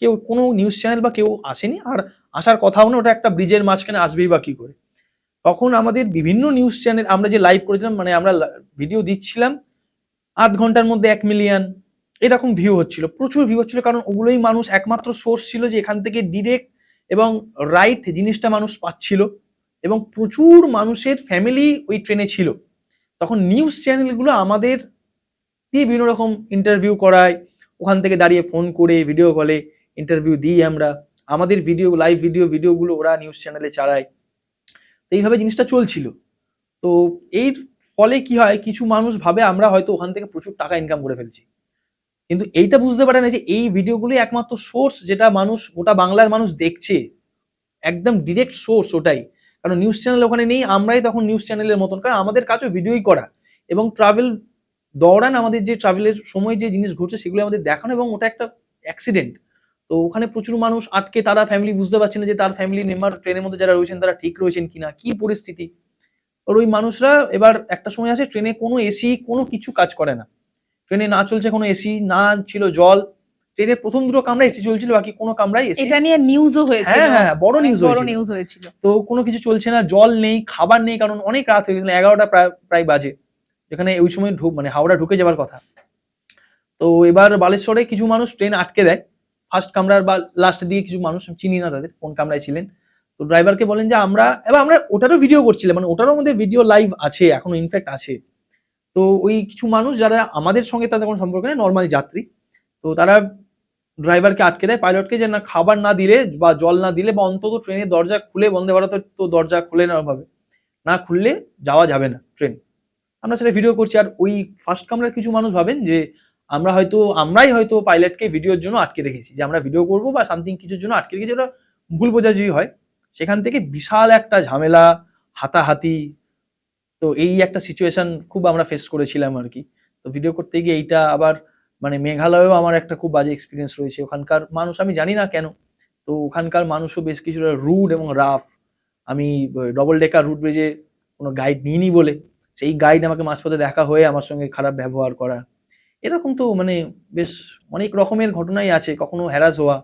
কেউ কোনো নিউজ চ্যানেল বা কেউ আসেনি, আর আসার কথাও না, ওটা একটা ব্রিজের মাঝখানে আসবেই বা কি করে। তখন আমাদের বিভিন্ন নিউজ চ্যানেল, আমরা যে লাইভ করেছিলাম, মানে আমরা ভিডিও দিচ্ছিলাম, 8 ঘন্টার মধ্যে 1 মিলিয়ন এরকম ভিউ হচ্ছিল, প্রচুর ভিউ হচ্ছিল। কারণ ওগুলোই মানুষ একমাত্র সোর্স ছিল যে এখান থেকে ডিরেক্ট এবং রাইট জিনিসটা মানুষ পাচ্ছিল, এবং প্রচুর মানুষের ফ্যামিলি ওই ট্রেনে ছিল। তখন নিউজ চ্যানেলগুলো আমাদের দিয়ে বিভিন্ন রকম ইন্টারভিউ করায়, ওখান থেকে দাঁড়িয়ে ফোন করে ভিডিও কলে ইন্টারভিউ দিই আমরা, আমাদের ভিডিও, লাইভ ভিডিওগুলো ওরা নিউজ চ্যানেলে চালায়। তো এইভাবে জিনিসটা চলছিল। তো এর ফলে কি হয়, কিছু মানুষ ভাবে আমরা হয়তো ওখান থেকে প্রচুর টাকা ইনকাম করে ফেলছি, কিন্তু এইটা বুঝতে পারে না যে এই ভিডিওগুলি একমাত্র সোর্স, যেটা মানুষ, গোটা বাংলার মানুষ দেখছে, একদম ডিরেক্ট সোর্স ওটাই। কারণ নিউজ চ্যানেল ওখানে নেই, আমরাই তখন নিউজ চ্যানেলের মতন, কারণ আমাদের কাজও ভিডিওই করা এবং ট্রাভেল দৌড়ান, আমাদের যে ট্রাভেলের সময় যে জিনিস ঘটছে সেগুলো আমাদের দেখানো, এবং ওটা একটা অ্যাক্সিডেন্ট। তো ওখানে প্রচুর মানুষ আটকে, তারা ফ্যামিলি বুঝতে পারছে না যে তার ফ্যামিলি মেম্বার ট্রেনের মধ্যে যারা রয়েছেন তারা ঠিক রয়েছেন কিনা, কি পরিস্থিতি। আর ওই মানুষরা, এবার একটা সময় আসে ট্রেনে কোনো এসি কোনো কিছু কাজ করে না, ট্রেনে না চলছে কোনো এসি, না ছিল জল, ট্রেনের প্রথম 2টো কামরা এসি চলছিল, বাকি কোনো কামরাই এসি। এটা নিয়ে নিউজও হয়েছিল, হ্যাঁ, বড় নিউজ হয়েছিল। তো কোনো কিছু চলছে না, জল নেই, খাবার নেই, কারণ অনেক রাত হয়ে গেছিল, 11টা প্রায় বাজে, যেখানে ওই সময় মানে হাওড়া ঢুকে যাওয়ার কথা। তো এবার বালেশ্বরে কিছু মানুষ ট্রেন আটকে দেয় ফার্স্ট কামরার বা লাস্টের দিকে, কিছু মানুষ আমি চিনি না তাদের কোন কামরায় ছিলেন। তো ড্রাইভারকে বলেন যে এবার আমরা ওটারও ভিডিও করছিলাম, মানে ওটারও আমাদের ভিডিও লাইভ আছে, এখনো ইনফ্যাক্ট আছে। তো ওই কিছু মানুষ যারা আমাদের সঙ্গে তাদের কোনো সম্পর্ক নেই, নর্মাল যাত্রী, তো তারা ড্রাইভারকে আটকে দেয়, পাইলটকে, যে না খাবার না দিলে বা জল না দিলে বা অন্তত ট্রেনের দরজা খুলে, বন্দে ভারতের তো দরজা খুলে না ভাবে, না খুললে যাওয়া যাবে না ট্রেন। আমরা সেটা ভিডিও করছি, আর ওই ফার্স্ট কামরার কিছু মানুষ ভাবেন যে আমরাই হয়তো পাইলটকে ভিডিওর জন্য আটকে রেখেছি, যে আমরা ভিডিও করবো বা সামথিং কিছুর জন্য আটকে রেখেছি, ওটা ভুল বোঝাবুঝি হয়। সেখান থেকে বিশাল একটা ঝামেলা, হাতাহাতি, তো এই একটা সিচুয়েশন খুব আমরা ফেস করেছিলাম আর কি। তো ভিডিও করতে গিয়ে এইটা আবার মানে মেঘালয়েও আমার একটা খুব বাজে এক্সপিরিয়েন্স রয়েছে। ওখানকার মানুষ আমি জানি না কেন, তো ওখানকার মানুষও বেশ কিছুটা রুড এবং রাফ। আমি ডবল ডেকার রুট ব্রিজে কোনো গাইড নিইনি বলে সেই গাইড আমাকে মাঝপথে দেখা হয়ে আমার সঙ্গে খারাপ ব্যবহার করা, এরকম তো মানে বেশ অনেক রকমের ঘটনাই আছে। কখনো হ্যারাস হওয়া,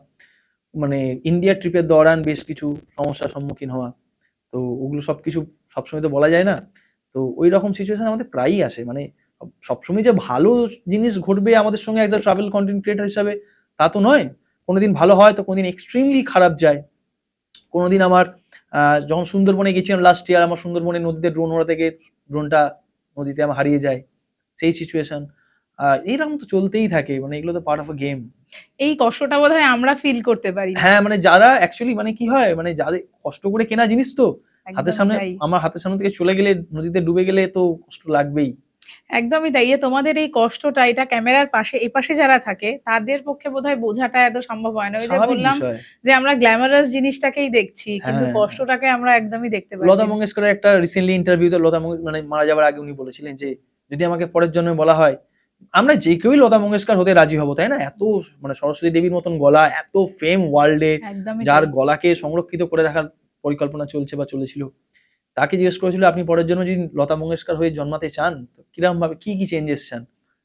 মানে ইন্ডিয়া ট্রিপের দৌড়ান বেশ কিছু সমস্যার সম্মুখীন হওয়া, তো ওগুলো সবকিছু সবসময় তো বলা যায় না। তো ওই রকম সিচুয়েশন আমাদের প্রায়ই আসে, মানে সবসময় যে ভালো জিনিস ঘটবে আমাদের সঙ্গে একজন ট্রাভেল কন্টেন্ট ক্রিয়েটার হিসাবে তা তো নয়। কোনোদিন ভালো হয় তো কোনোদিন এক্সট্রিমলি খারাপ যায়। কোনোদিন আমার যখন সুন্দরবনে গেছিলাম লাস্ট ইয়ার, আমার সুন্দরবনে নদীতে ড্রোন ওড়াতে গিয়ে ড্রোনটা নদীতে আমার হারিয়ে যায়, সেই সিচুয়েশন। এইরকম তো চলতেই থাকে, মানে এগুলো তো পার্ট অফ আ গেম। এই কষ্টটা বোধহয় আমরা ফিল করতে পারি না। হ্যাঁ, মানে যারা অ্যাকচুয়ালি মানে কি হয়, মানে যাদের কষ্ট করে কেনা জিনিস, তো হাতের একদমই সামনে তাই। আমার হাতের সামনে থেকে চলে গেলে, নদীতে ডুবে গেলে তো কষ্ট লাগবেই। একদমই তাই। তোমাদের এই কষ্টটা, এটা ক্যামেরার পাশে এপাশে যারা থাকে তাদের পক্ষে বোধহয় বোঝাটা এত সম্ভব হয় না। ওই যে স্বাভাবিক বললাম বিষয়। যে আমরা গ্ল্যামারাস জিনিসটাকেই দেখছি, কিন্তু হ্যাঁ, কষ্টটাকে আমরা একদমই দেখতে পাচ্ছি লতা না। মঙ্গেশকরের একটা রিসেন্টলি ইন্টারভিউতে মানে মারা যাওয়ার আগে উনি বলেছিলেন যে যদি আমাকে পরের জন্মে বলা হয়, আমরা যে কেউই লতা মঙ্গেশকর হতে রাজি হবো, তাই না? এত মানে সরস্বতী দেবীর মতন গলা, এত ফেম ওয়ার্ল্ডে, একদমই যার তাই। গলাকে সংরক্ষিত করে রাখার পরিকল্পনা চলছে বা চলেছিল, তাকে জিজ্ঞেস করেছিল আপনি পরের জন্য যদি লতা মঙ্গেশকর হয়ে জন্মাতে চান তো কিরকম ভাবে, কি কি চেঞ্জেস চান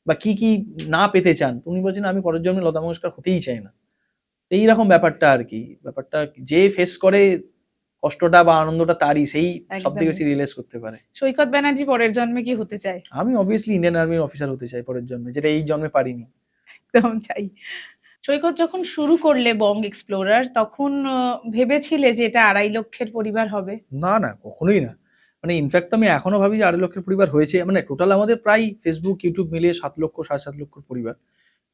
বা কি কি না পেতে চান, তো উনি বলছেন আমি পরের জন্মে লতা মঙ্গেশকর হতেই চাই না। তো এইরকম ব্যাপারটা আর কি, ব্যাপারটা যে ফেস করে কষ্টটা বা আনন্দটা তারই, সেই সব থেকে একদমই। বেশি রিয়েলাইজ করতে পারে। সৈকত ব্যানার্জি পরের জন্মে কি হতে চায়? আমি অবভিয়াসলি ইন্ডিয়ান আর্মির অফিসার হতে চাই পরের জন্মে, যেটা এই জন্মে পারিনি। একদম তাই। সৈকত, যখন শুরু করলে বং এক্সপ্লোরার, তখন ভেবেছিলে যে এটা 2.5 লক্ষের পরিবার হবে? না না, কখনোই না। মানে ইনফ্যাক্ট আমি এখনো ভাবি যে 2.5 লক্ষের পরিবার হয়েছে, মানে টোটাল আমাদের প্রায় ফেসবুক ইউটিউব মিলিয়ে 7 লক্ষ 7.5 লক্ষর পরিবার।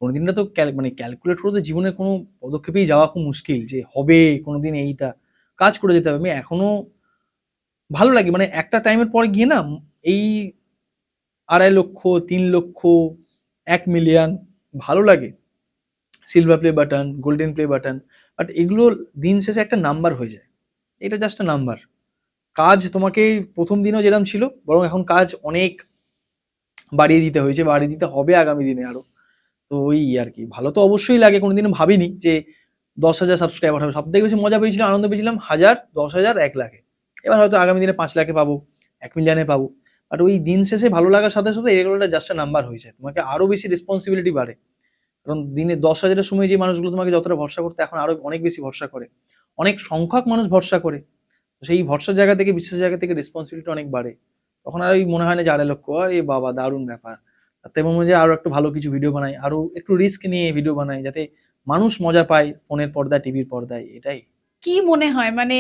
কোনোদিন না তো মানে ক্যালকুলেট করে তো জীবনে কোনো পদক্ষেপেই যাওয়া খুব মুশকিল যে হবে কোনোদিন, এইটা কাজ করে যেতে হবে। আমি এখনো ভালো লাগে, মানে একটা টাইমের পরে গিয়ে না এই 2.5 লক্ষ 3 লক্ষ 1 মিলিয়ন ভালো লাগে, silver play button, golden play button, but এগুলো দিন শেষে একটা নাম্বার হয়ে যায়। এটা জাস্ট একটা নাম্বার। কাজ তোমাকে প্রথম দিনও যেরকম ছিল, বরং এখন কাজ অনেক বাড়িয়ে দিতে হয়েছে, বাড়িয়ে দিতে হবে আগামী দিনে আরো। তো ওই আর কি, ভালো তো অবশ্যই লাগে। কোনোদিনও ভাবিনি যে 10,000 সাবস্ক্রাইবার হবে। সব থেকে বেশি মজা পেয়েছিলাম, আনন্দ পেয়েছিলাম 1000, 10,000, 1 লাখে। এবার হয়তো আগামী দিনে 5 লাখে পাবো, 1 মিলিয়নে পাবো। বাট ওই দিন শেষে ভালো লাগার সাথে সাথে এগুলোটা জাস্ট নাম্বার হয়ে যায়, তোমাকে আরো বেশি রেসপন্সিবিলিটি বাড়ে। কারণ দিনে 10,000-এর সময় যে মানুষগুলো তোমাকে যতটা ভরসা করতে, এখন আরো অনেক বেশি ভরসা করে, অনেক সংখ্যক মানুষ ভরসা করে। তো সেই ভরসার জায়গা থেকে, বিশ্বাসের জায়গা থেকে রেসপন্সিবিলিটি অনেক বাড়ে। তখন আর ওই মনে হয় না যে 2.5 লক্ষ, আরে বাবা দারুণ ব্যাপার। তাতে মনে হয় যে আরো একটু ভালো কিছু ভিডিও বানাই, আরো একটু রিস্ক নিয়ে ভিডিও বানাই, যাতে মানুষ মজা পায় ফোনের পর্দায়, টিভির পর্দায়, এটাই। কি মনে হয়, মানে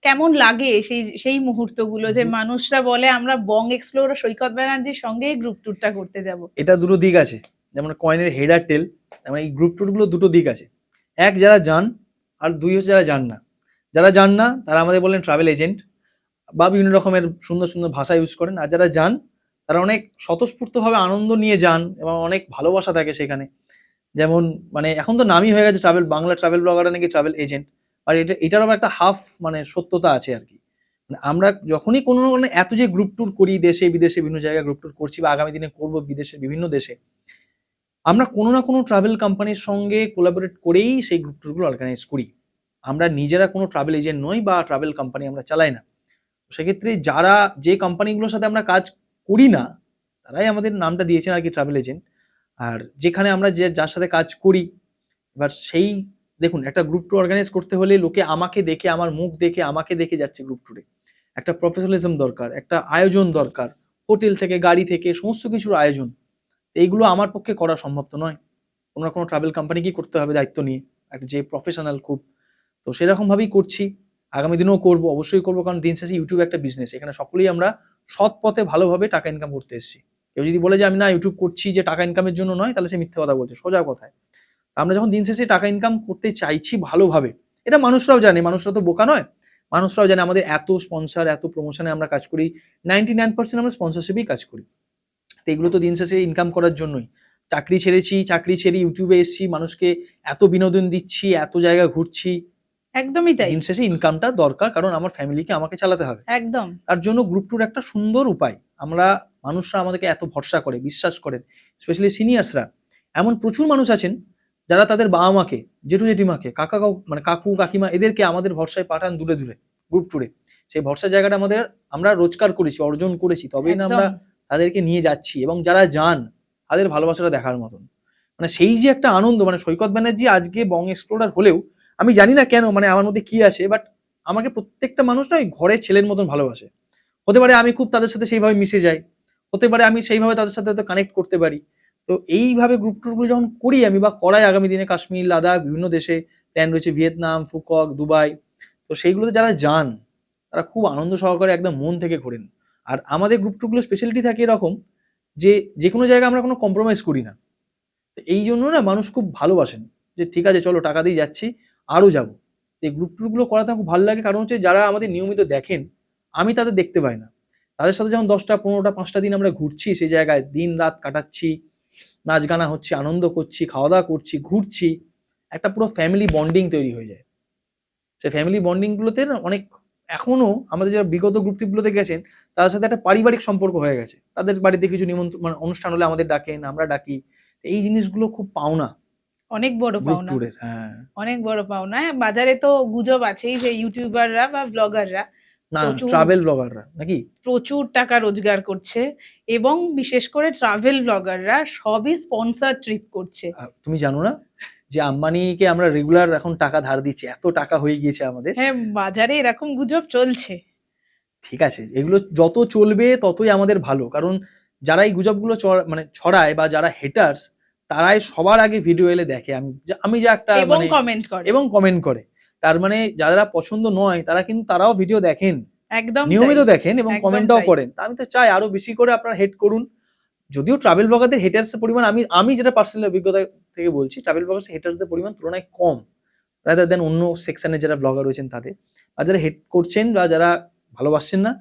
কেমন লাগে সেই সেই মুহূর্তগুলো যে মানুষরা বলে আমরা বং এক্সপ্লোরার সৈকত ব্যানার্জির সঙ্গে গ্রুপ ট্যুরটা করতে যাব? এটা দুটো দিক আছে, যেমন কয়েনের হেড আর টেল। যেমন এই গ্রুপ ট্যুর গুলো দুটো দিক আছে, এক যারা যান, আর দুই হচ্ছে যারা যান না। যারা যান না তারা আমাদের বলেন ট্রাভেল এজেন্ট বা বিভিন্ন রকমের সুন্দর সুন্দর ভাষা ইউজ করেন। আর যারা যান তারা অনেক স্বতঃস্ফূর্তভাবে আনন্দ নিয়ে যান এবং অনেক ভালোবাসা থাকে সেখানে। যেমন মানে এখন তো নামই হয়ে গেছে ট্রাভেল, বাংলা ট্রাভেল ব্লগাররা নাকি ট্রাভেল এজেন্ট। আর এটারও একটা হাফ মানে সত্যতা আছে আর কি। মানে আমরা যখনই কোনো মানে এত যে গ্রুপ ট্যুর করি, দেশে বিদেশে বিভিন্ন জায়গায় গ্রুপ ট্যুর করছি বা আগামী দিনে করবো বিদেশের বিভিন্ন দেশে, আমরা কোনো না কোনো ট্রাভেল কোম্পানির সঙ্গে কোলাবোরেট করেই সেই গ্রুপ ট্যুরগুলো অর্গানাইজ করি। আমরা নিজেরা কোনো ট্রাভেল এজেন্ট নই বা ট্রাভেল কোম্পানি আমরা চালাই না। সেক্ষেত্রে যারা যে কোম্পানিগুলোর সাথে আমরা কাজ করি না, তারাই আমাদের নামটা দিয়েছেন আর কি ট্রাভেল এজেন্ট। আর যেখানে আমরা যার সাথে কাজ করি, এবার সেই দেখুন, একটা গ্রুপ ট্যুর অর্গানাইজ করতে হলে লোকে আমাকে দেখে, আমার মুখ দেখে, আমাকে দেখে যাচ্ছে গ্রুপ ট্যুরে। একটা প্রফেশনালিজম দরকার, একটা আয়োজন দরকার, হোটেল থেকে গাড়ি থেকে সমস্ত কিছুর আয়োজন। এইগুলো আমার পক্ষে করা সম্ভব তো নয়। কোনো না কোনো ট্রাভেল কোম্পানিকেই করতে হবে দায়িত্ব নিয়ে, একটা যে প্রফেশনাল খুব। তো সেরকম ভাবেই করছি, আগামী দিনেও করবো, অবশ্যই করবো, কারণ দিন শেষে ইউটিউব একটা বিজনেস, এখানে সকলেই আমরা সৎ পথে ভালোভাবে টাকা ইনকাম করতে এসেছি। কেউ যদি বলে যে আমি না ইউটিউব করছি যে টাকা ইনকামের জন্য নয়, তাহলে সে মিথ্যে কথা বলছে, সোজা কথায়। আমরা যখন দিন শেষে টাকা ইনকাম করতে চাইছি ভালোভাবে, এটা মানুষরাও জানে, মানুষরা তো বোকা নয়, মানুষরাও জানে আমাদের এত স্পন্সর, এত প্রমোশনে আমরা কাজ করি, 99% আমরা স্পন্সরশিপেই কাজ করি। তো এগুলো তো দিন শেষে ইনকাম করার জন্যই। চাকরি ছেড়েছি, চাকরি ছেড়ে ইউটিউবে এসেছি, মানুষকে এত বিনোদন দিচ্ছি, এত জায়গা ঘুরছি। একদমই তাই। দিন শেষে ইনকামটা দরকার, কারণ আমার ফ্যামিলিকে আমাকে চালাতে হবে। একদম। তার জন্য গ্রুপ টুর একটা সুন্দর উপায়। আমরা মানুষরা আমাদেরকে এত ভরসা করে, বিশ্বাস করেন, স্পেশালি সিনিয়র্সরা। এমন প্রচুর মানুষ আছেন যারা তাদের বাবা মাকে, জেঠু জেঠিমাকে, মানে কাকু কাকিমা, এদেরকে আমাদের ভরসায় পাঠান দূরে দূরে গ্রুপ টুরে। সেই ভরসার জায়গাটা আমরা রোজগার করেছি, অর্জন করেছি, তবেই না আমরা একদম। তাদেরকে নিয়ে যাচ্ছি। এবং যারা যান, তাদের ভালোবাসাটা দেখার মতন, মানে সেই যে একটা আনন্দ, মানে সৈকত ব্যানার্জি আজকে বং এক্সপ্লোরার হলেও আমি জানি না কেন, মানে আমার মধ্যে কি আছে, বাট আমাকে প্রত্যেকটা মানুষ না ওই ঘরের ছেলের মতন ভালোবাসে। হতে পারে আমি খুব তাদের সাথে সেইভাবে মিশে যাই, হতে পারে আমি সেইভাবে তাদের সাথে হয়তো কানেক্ট করতে পারি। তো এইভাবে গ্রুপ ট্যুরগুলো যখন করি আমি, বা করাই আগামী দিনে, কাশ্মীর, লাদাখ, বিভিন্ন দেশে প্ল্যান রয়েছে, ভিয়েতনাম, ফুকক, দুবাই। তো সেইগুলোতে যারা যান, তারা খুব আনন্দ সহকারে একদম মন থেকে ঘোরেন। আর আমাদের গ্রুপ ট্যুরগুলো স্পেশালিটি থাকে এরকম যে যে কোনো জায়গায় আমরা কোনো কম্প্রোমাইজ করি না। তো এই জন্য না মানুষ খুব ভালোবাসেন যে ঠিক আছে চলো টাকা দিয়ে যাচ্ছি, আরও যাবো। এই গ্রুপ ট্যুরগুলো করাতে আমার খুব ভালো লাগে, কারণ হচ্ছে যারা আমাদের নিয়মিত দেখেন, আমি তাদের দেখতে পাই না। তাদের সাথে যখন 10টা 15টা 5টা দিন আমরা ঘুরছি, সেই জায়গায় দিন রাত কাটাচ্ছি, নাচ গানা হচ্ছে, আনন্দ করছি, খাওয়া দাওয়া করছি, ঘুরছি, একটা পুরো ফ্যামিলি বন্ডিং তৈরি হয়ে যায়। সেই ফ্যামিলি বন্ডিং গুলোতে না অনেক, এখনো আমাদের যারা বিগত গ্রুপ ট্রিপগুলোতে গেছেন, তাদের সাথে একটা পারিবারিক সম্পর্ক হয়ে গেছে। তাদের বাড়িতে কিছু নিমন্ত্রণ, মানে অনুষ্ঠান হলে আমাদের ডাকেন, আমরা ডাকি। এই জিনিসগুলো খুব পাওনা অনেক বড় গ্রুপ পাওনা। ট্যুরের। হ্যাঁ, অনেক বড় পাওনা। হ্যাঁ, বাজারে তো গুজব আছেই যে ইউটিউবাররা বা ব্লগাররা না প্রচুর ট্রাভেল ব্লগাররা নাকি? প্রচুর টাকা রোজগার করছে, এবং বিশেষ করে ট্রাভেল ব্লগাররা সবই স্পন্সর ট্রিপ করছে। তুমি জানো না যে আম্বানিকে আমরা রেগুলার এখন টাকা ধার দিচ্ছি, এত টাকা হয়ে গিয়েছে আমাদের। হ্যাঁ, বাজারে এরকম গুজব চলছে। ঠিক আছে, এগুলো যত চলবে ততই আমাদের ভালো, কারণ যারা এই গুজবগুলো মানে ছড়ায়, বা যারা হেটার্স, তারাই সবার আগে ভিডিও এলে দেখে। আমি যে একটা এবং মানে কমেন্ট করে। এবং কমেন্ট করে। তার মানে যারা পছন্দ নয়, তারা কিন্তু তারাও ভিডিও দেখেন, একদম নিয়মিত তাই। দেখেন, এবং একদম কমেন্টটাও তাই। করেন। তা আমি তো চাই আরো বেশি করে আপনারা হেট করুন। যদিও ট্রাভেল ব্লগারদের হেটার্সের পরিমাণ, আমি যেটা পার্সোনাল অভিজ্ঞতা থেকে বলছি, ট্রাভেল ব্লগার্স হেটার্সদের পরিমাণ তুলনায় কম, রাদার দেন অন্য সেকশনে যারা ব্লগার রয়েছেন তাদের। আর যারা হেট করছেন বা যারা ভালোবাসছেন না,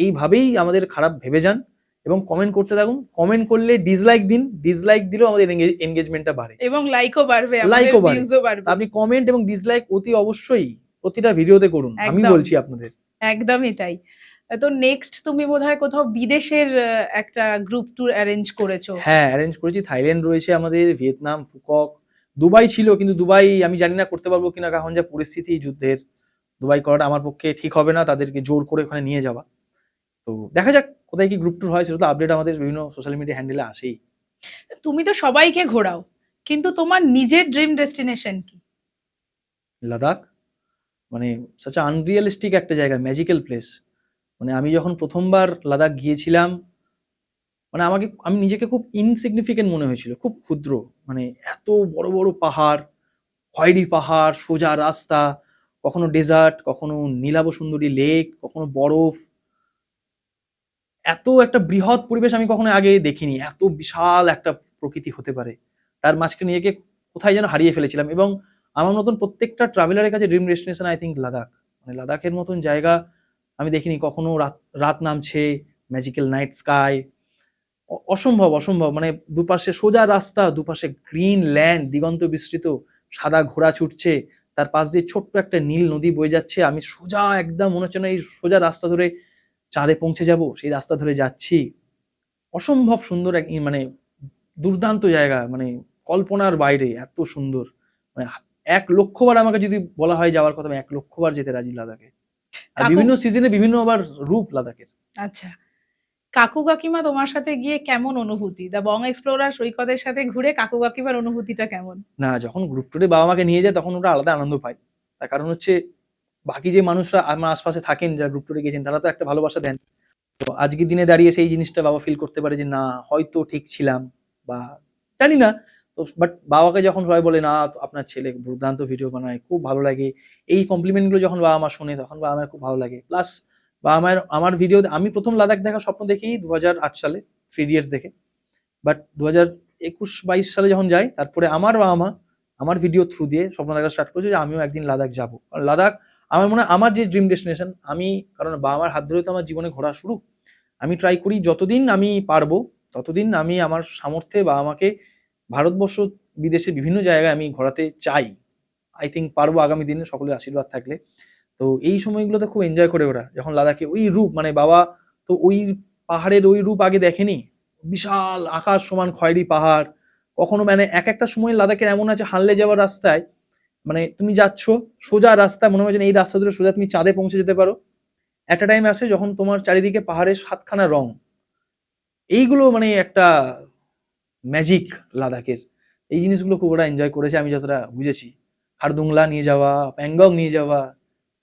এইভাবেই আমাদের খারাপ ভেবে যান এবং কমেন্ট করতে থাকুন। কমেন্ট করলে ডিসলাইক দিন, ডিসলাইক দিলেও আমাদের এনগেজমেন্টটা বাড়ে, এবং লাইকও বাড়বে, আমাদের লাইকও বাড়ে। ভিউজও তা বাড়বে। আপনি কমেন্ট এবং ডিসলাইক অতি অবশ্যই প্রতিটা ভিডিওতে করুন, আমি একদম। বলছি আপনাদের। একদমই তাই। তো নেক্সট তুমি বোধহয় কোথাও বিদেশের একটা গ্রুপ ট্যুর অ্যারেঞ্জ করেছো। হ্যাঁ, অ্যারেঞ্জ করেছি। থাইল্যান্ড রয়েছে আমাদের, ভিয়েতনাম, ফুকক, দুবাই ছিল, কিন্তু দুবাই আমি জানি না করতে পারবো কিনা, এখন যা পরিস্থিতি যুদ্ধের, দুবাই করাটা আমার পক্ষে ঠিক হবে না, তাদেরকে জোর করে ওখানে নিয়ে যাওয়া। তো দেখা যাক কোথায় কি গ্রুপ ট্যুর হয়, সেটা তো আপডেট আমাদের বিভিন্ন সোশ্যাল মিডিয়া হ্যান্ডেলে আসেই। তুমি তো সবাইকে ঘোরাও, কিন্তু তোমার নিজের ড্রিম ডেস্টিনেশন কি? লাদাখ, মানে সাচ আনরিয়ালিস্টিক একটা জায়গা, ম্যাজিক্যাল প্লেস। মানে আমি যখন প্রথমবার লাদাখ গিয়েছিলাম, মানে আমি নিজেকে খুব ইনসিগনিফিকেন্ট মনে হয়েছিল, খুব ক্ষুদ্র। মানে এত বড় বড় পাহাড়, খয়েরি পাহাড়, সোজা রাস্তা, কখনো ডেজার্ট, কখনো নীলাভ সুন্দরী লেক, কখনো বরফ। এত একটা বৃহৎ পরিবেশ আমি কখনো আগে দেখিনি, এত বিশাল একটা প্রকৃতি হতে পারে। তার মাঝখানে নিজেকে কোথায় যেন হারিয়ে ফেলেছিলাম। এবং আমার মতন প্রত্যেকটা ট্রাভেলারের কাছে dream destination I think Ladakh. মানে লাদাখের মতন জায়গা আমি দেখিনি কখনো। রাত রাত নামছে, ম্যাজিক্যাল নাইট স্কাই, অসম্ভব অসম্ভব। মানে দুপাশে সোজা রাস্তা, দুপাশে গ্রিন ল্যান্ড, দিগন্ত বিস্তৃত, সাদা ঘোড়া ছুটছে, তার পাশ দিয়ে ছোট্ট একটা নীল নদী বয়ে যাচ্ছে। আমি সোজা একদম মনে হচ্ছে না এই সোজা রাস্তা ধরে চাঁদে পৌঁছে যাব, সেই রাস্তা ধরে যাচ্ছি। অসম্ভব সুন্দর এক মানে দুর্দান্ত জায়গা, মানে কল্পনার বাইরে এত সুন্দর। মানে 1,00,000 বার আমাকে যদি বলা হয় যাওয়ার কথা, আমি 1,00,000 বার যেতে রাজি লাদাখে। আর কাকু বিভিন্ন সিজনে বিভিন্ন আবার রূপ লাদাখের। আচ্ছা, কাকু কাকিমা তোমার সাথে গিয়ে কেমন অনুভূতি? দা বং এক্সপ্লোরার সৈকতের সাথে ঘুরে কাকু কাকিমার অনুভূতিটা কেমন? না, যখন গ্রুপ ট্যুরে বাবা মাকে নিয়ে যায় তখন ওরা আলাদা আনন্দ পায়। তার কারণ হচ্ছে বাকি যে মানুষরা আমার আশপাশে থাকেন যারা গ্রুপ ট্যুরে গেছেন, তারা তো একটা ভালোবাসা দেন। তো আজকের দিনে দাঁড়িয়ে সেই জিনিসটা বাবা ফিল করতে পারে যে না হয়তো ঠিক ছিলাম, বা জানি না, তো বাট বাবাকে যখন সবাই বলে না আপনার ছেলে দুর্দান্ত ভিডিও বানায়, খুব ভালো লাগে, এই কমপ্লিমেন্ট গুলো যখন বাবা মা শোনে তখন বাবা মায়ের খুব ভালো লাগে। প্লাস বাবা মায়ের আমার ভিডিও, আমি প্রথম লাদাখ দেখার স্বপ্ন দেখি 2008 সালে 3 ইডিয়টস দেখে। বাট 2021-22 সালে যখন যাই, তারপরে আমার বাবা মা আমার ভিডিও থ্রু দিয়ে স্বপ্ন দেখা স্টার্ট করেছে যে আমিও একদিন লাদাখ যাবো। কারণ লাদাখ আমার মনে হয় আমার যে ড্রিম ডেস্টিনেশন, আমি কারণ বাবা মার হাত ধরে তো আমার জীবনে ঘোরা শুরু। আমি ট্রাই করি যতদিন আমি পারবো ততদিন আমি আমার সামর্থ্যে বাবা মাকে ভারতবর্ষ বিদেশে বিভিন্ন জায়গায় আমি ঘোরাতে চাই। আই থিঙ্ক পারবো আগামী দিনে সকলের আশীর্বাদ থাকলে। তো এই সময়গুলোতে খুব এনজয় করে ওরা, যখন লাদাখে ওই রূপ, মানে বাবা তো ওই পাহাড়ের ওই রূপ আগে দেখেনি, বিশাল আকাশ সমান খয়েরি পাহাড়। কখনো মানে এক একটা সময় লাদাখের এমন আছে হানলে যাওয়ার রাস্তায়, মানে তুমি যাচ্ছ সোজা রাস্তা, মনে হয় যেন এই রাস্তা ধরে সোজা তুমি চাঁদে পৌঁছে যেতে পারো। একটা টাইম আসে যখন তোমার চারিদিকে পাহাড়ের 7খানা রং, এইগুলো মানে একটা ম্যাজিক লাদাখের। এই জিনিসগুলো খুব ওরা এনজয় করেছে আমি যতটা বুঝেছি। খারদুংলা নিয়ে যাওয়া, প্যাংগং নিয়ে যাওয়া,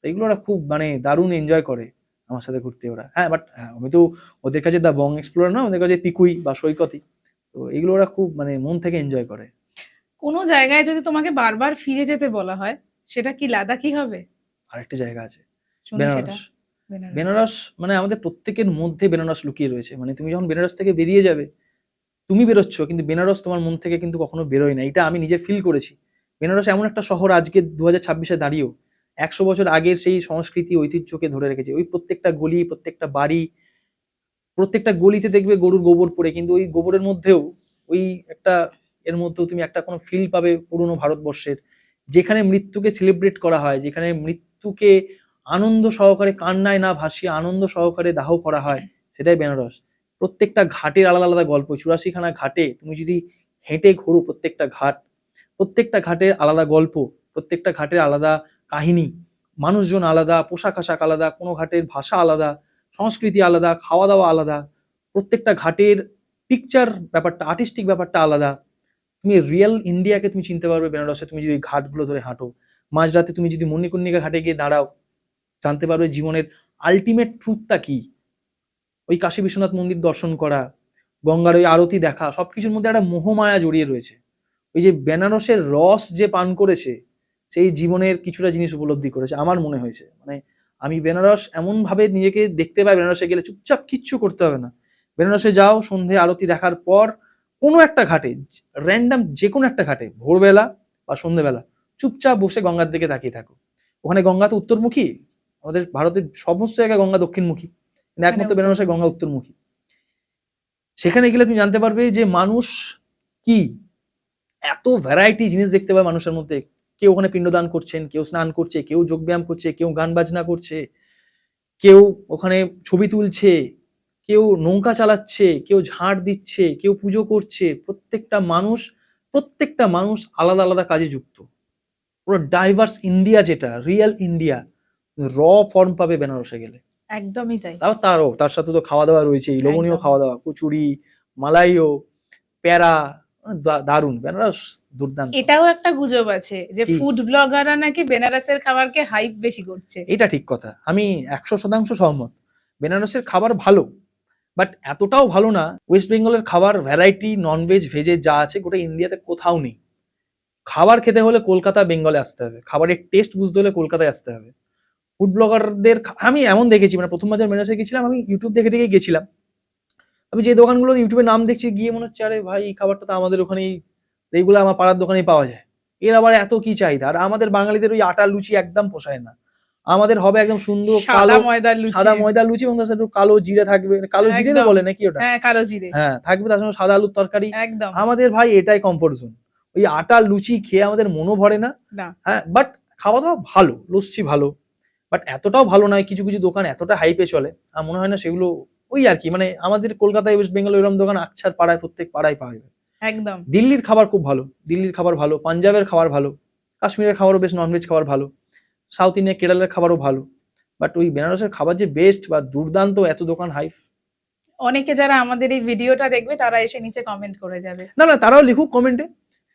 এইগুলো ওরা খুব মানে দারুণ এনজয় করে আমার সাথে ঘুরতে ওরা। হ্যাঁ, বাট আমি তো ওদের কাছে দা বং এক্সপ্লোরার না, ওদের কাছে পিকুই বা সৈকতই। তো এগুলো ওরা খুব মানে মন থেকে এনজয় করে। কোনো জায়গায় যদি তোমাকে বারবার ফিরে যেতে বলা হয়, সেটা কি লাদাখই হবে? আরেকটা জায়গা আছে, শুনি সেটা। বেনারস। বেনারস মানে আমাদের প্রত্যেকের মধ্যে বেনারস লুকিয়ে রয়েছে। মানে তুমি যখন বেনারস থেকে বেরিয়ে যাবে, তুমি বেরোচ্ছ কিন্তু বেনারস তোমার মন থেকে কিন্তু কখনো বেরোয় না, এটা আমি নিজে ফিল করেছি। বেনারস এমন একটা শহর আজকে 2026-এ দাঁড়িয়েও 100 বছর আগের সেই সংস্কৃতি ঐতিহ্যকে ধরে রেখেছে। ওই প্রত্যেকটা গলি, প্রত্যেকটা বাড়ি, প্রত্যেকটা গলিতে দেখবে গরুর গোবর পড়ে, কিন্তু ওই গোবরের মধ্যেও ওই একটা, এর মধ্যেও তুমি একটা কোনো ফিল পাবে পুরনো ভারতবর্ষের, যেখানে মৃত্যুকে সেলিব্রেট করা হয়, যেখানে মৃত্যুকে আনন্দ সহকারে কান্নায় না ভাসিয়ে আনন্দ সহকারে দাহ করা হয়, সেটাই বেনারস। প্রত্যেকটা ঘাটের আলাদা আলাদা গল্প, 84খানা ঘাটে তুমি যদি হেঁটে ঘোরো, প্রত্যেকটা ঘাটের আলাদা গল্প, প্রত্যেকটা ঘাটের আলাদা কাহিনী, মানুষজন আলাদা, পোশাক আশাক আলাদা, কোনো ঘাটের ভাষা আলাদা, সংস্কৃতি আলাদা, খাওয়া দাওয়া আলাদা, প্রত্যেকটা ঘাটের পিকচার ব্যাপারটা, আর্টিস্টিক ব্যাপারটা আলাদা। তুমি রিয়েল ইন্ডিয়াকে তুমি চিনতে পারবে বেনারসে, তুমি যদি ঘাটগুলো ধরে হাঁটো। মাঝরাতে তুমি যদি মণিকর্ণিকা ঘাটে গিয়ে দাঁড়াও, জানতে পারবে জীবনের আলটিমেট ট্রুথটা কি। ওই কাশী বিশ্বনাথ মন্দির দর্শন করা, গঙ্গার ওই আরতি দেখা, সবকিছুর মধ্যে একটা মোহমায়া জড়িয়ে রয়েছে। ওই যে বেনারসের রস যে পান করেছে, সেই জীবনের কিছুটা জিনিস উপলব্ধি করেছে আমার মনে হয়েছে। মানে আমি বেনারস এমন ভাবে নিজেকে দেখতে পাই, বেনারসে গেলে চুপচাপ কিচ্ছু করতে হবে না। বেনারসে যাও, সন্ধে আরতি দেখার পর কোনো একটা ঘাটে, র্যান্ডাম যে কোনো একটা ঘাটে, ভোরবেলা বা সন্ধ্যেবেলা চুপচাপ বসে গঙ্গার দিকে তাকিয়ে থাকো। ওখানে গঙ্গা তো উত্তরমুখী, আমাদের ভারতের সমস্ত জায়গায় গঙ্গা দক্ষিণমুখী, কিন্তু একমাত্র বেনারসে গঙ্গা উত্তরমুখী। সেখানে গেলে তুমি জানতে পারবে যে মানুষ কি, এত ভ্যারাইটি জিনিস দেখতে পাবে মানুষের মধ্যে। কেউ ওখানে পিণ্ডদান করছেন, কেউ স্নান করছে, কেউ যোগব্যায়াম করছে, কেউ গান বাজনা করছে, কেউ ওখানে ছবি তুলছে, কেউ নৌকা চালাচ্ছে, কেউ ঝাড় দিচ্ছে, কেউ পুজো করছে। প্রত্যেকটা মানুষ আলাদা আলাদা কাজে যুক্ত। পুরো ডাইভার্স ইন্ডিয়া, যেটা রিয়েল ইন্ডিয়া র ফর্ম পাবে বেনারসে গেলে। একদমই তাই। তার সাথে তো খাওয়া দাওয়া রয়েছে, লোভনীয় খাওয়া দাওয়া, কচুরি, মালাইও, প্যারা, দারুণ। বেনারস দুর্দান্ত। এটাও একটা গুজব আছে যে কি? ফুড ব্লগাররা নাকি বেনারসের খাবারকে হাইপ বেশি করছে। এটা ঠিক কথা, আমি 100% সহমত। বেনারসের খাবার ভালো, বাট এতটাও ভালো না। ওয়েস্ট বেঙ্গলের খাবার ভ্যারাইটি, ননভেজ ভেজে যা আছে গোটা ইন্ডিয়াতে কোথাও নেই। খাবার খেতে হলে কলকাতা বেঙ্গলে আসতে হবে, খাবারের টেস্ট বুঝতে হলে কলকাতায় আসতে হবে। ফুড ব্লগারদের আমি এমন দেখেছি, মানে প্রথমবার যখন বেনারসে গেছিলাম আমি ইউটিউব দেখে দেখে গেছিলাম। আমি যে দোকানগুলো ইউটিউবে নাম দেখছি, গিয়ে মনে হচ্ছে আরে ভাই এই খাবারটা তো আমাদের ওখানেই রেগুলার আমার পাড়ার দোকানেই পাওয়া যায়। এর আবার এত কি চাহিদা? আর আমাদের বাঙালিদের ওই আটা লুচি একদম পোষায় না। আমাদের হবে একদম সুন্দর কালো সাদা ময়দার লুচি, এবং তার সাথে একটু কালো জিরে থাকবে, কালো জিরে তো বলে নাকি ওটা? হ্যাঁ, কালো জিরে। হ্যাঁ থাকবে, তার সঙ্গে সাদা আলুর তরকারি। একদম আমাদের ভাই এটাই কমফোর্ট জোন। ওই আটা লুচি খেয়ে আমাদের মনও ভরে না। হ্যাঁ, বাট খাওয়া দাওয়া ভালো, লস্যি ভালো, বাট এতটাও ভালো নয়। কিছু কিছু দোকান এতটা হাইপে চলে, আমার মনে হয় না সেগুলো ওই আর কি। মানে আমাদের কলকাতায়, ওয়েস্ট বেঙ্গল এরকম দোকান আকছার পাড়ায়, প্রত্যেক পাড়ায় পাওয়া যাবে। একদম। দিল্লির খাবার খুব ভালো, দিল্লির খাবার ভালো, পাঞ্জাবের খাবার ভালো, কাশ্মীরের খাবারও বেশ, ননভেজ খাবার ভালো, সাউথ ইন্ডিয়া কেরালের খাবারও ভালো। বাট ওই বেনারসের খাবার যে বেস্ট বা দুর্দান্ত, এত দোকান হাইপ। অনেকে যারা আমাদের এই ভিডিওটা দেখবে তারা এসে নিচে কমেন্ট করে যাবে। না, তারাও লিখুক কমেন্টে।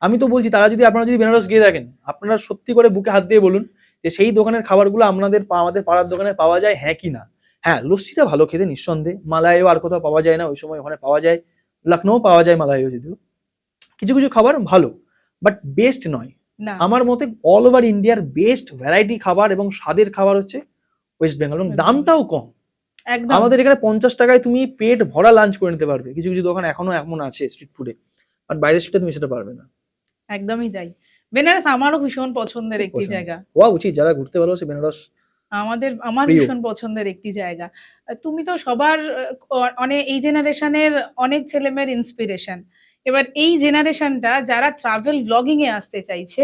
আমি তো বলছি, আপনারা যদি বেনারস গিয়ে থাকেন, আপনারা সত্যি করে বুকে হাত দিয়ে বলুন যে সেই দোকানের খাবারগুলো আমাদের পাড়ার দোকানে পাওয়া যায়, হ্যাঁ কি না। হ্যাঁ, লস্যিটা ভালো খেতে নিঃসন্দেহে, মালাইও আর কোথাও পাওয়া যায় না, ওই সময় ওখানে পাওয়া যায়, লখনৌ পাওয়া যায় মালাইও যদিও। কিছু কিছু খাবার ভালো, বাট বেস্ট নয়। না আমার মতে অল ওভার ইন্ডিয়ার বেস্ট ভ্যারাইটি খাবার এবং স্বাদের খাবার হচ্ছে ওয়েস্ট বেঙ্গল, এবং West দামটাও কম। একদম আমাদের এখানে 50 টাকায় তুমি পেট ভরা লাঞ্চ করে নিতে পারবে, কিছু কিছু দোকান এখনো এমন আছে স্ট্রিট ফুডে, বাট বাইরের স্ট্রিটে তুমি সেটা পারবে না। একদমই তাই। বেনারস আমারও ভীষণ পছন্দের একটি পছন্দ। জায়গা। হওয়া উচিত, যারা ঘুরতে ভালোবাসে বেনারস আমার প্রিয়। ভীষণ পছন্দের একটি জায়গা। তুমি তো সবার অনেক এই জেনারেশনের অনেক ছেলেমেয়ের ইন্সপিরেশন। এবার এই জেনারেশনটা যারা ট্রাভেল ব্লগিং এ আসতে চাইছে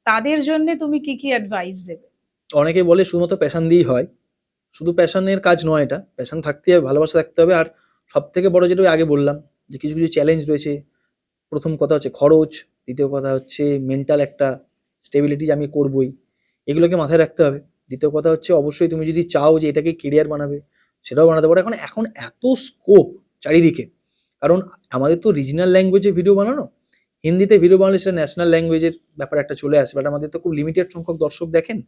তাদের জন্য তুমি কি কি অ্যাডভাইস দেবে? অনেকে বলে শুধুমাত্র প্যাশন দিয়েই হয়, শুধু প্যাশনের কাজ নয় এটা, প্যাশন থাকতে হবে, ভালোবাসা থাকতে হবে, আর সব থেকে বড় যেটা ওই আগে বললাম যে কিছু কিছু চ্যালেঞ্জ রয়েছে। প্রথম কথা হচ্ছে খরচ, দ্বিতীয় কথা হচ্ছে মেন্টাল একটা স্টেবিলিটি যে আমি করবই, এগুলোকে মাথায় রাখতে হবে। দ্বিতীয় কথা হচ্ছে অবশ্যই তুমি যদি চাও যে এটাকে কেরিয়ার বানাবে, সেটাও বানাতে পারো। এখন এখন এত স্কোপ চারিদিকে, কারণ আমাদের তো রিজনাল ল্যাঙ্গুয়েজে ভিডিও বানানো, হিন্দিতে ভিডিও বানালে সেটা ন্যাশনাল ল্যাঙ্গুয়েজের ব্যাপার একটা চলে আসে, বাট আমাদের তো খুব লিমিটেড সংখ্যক দর্শক দেখেন,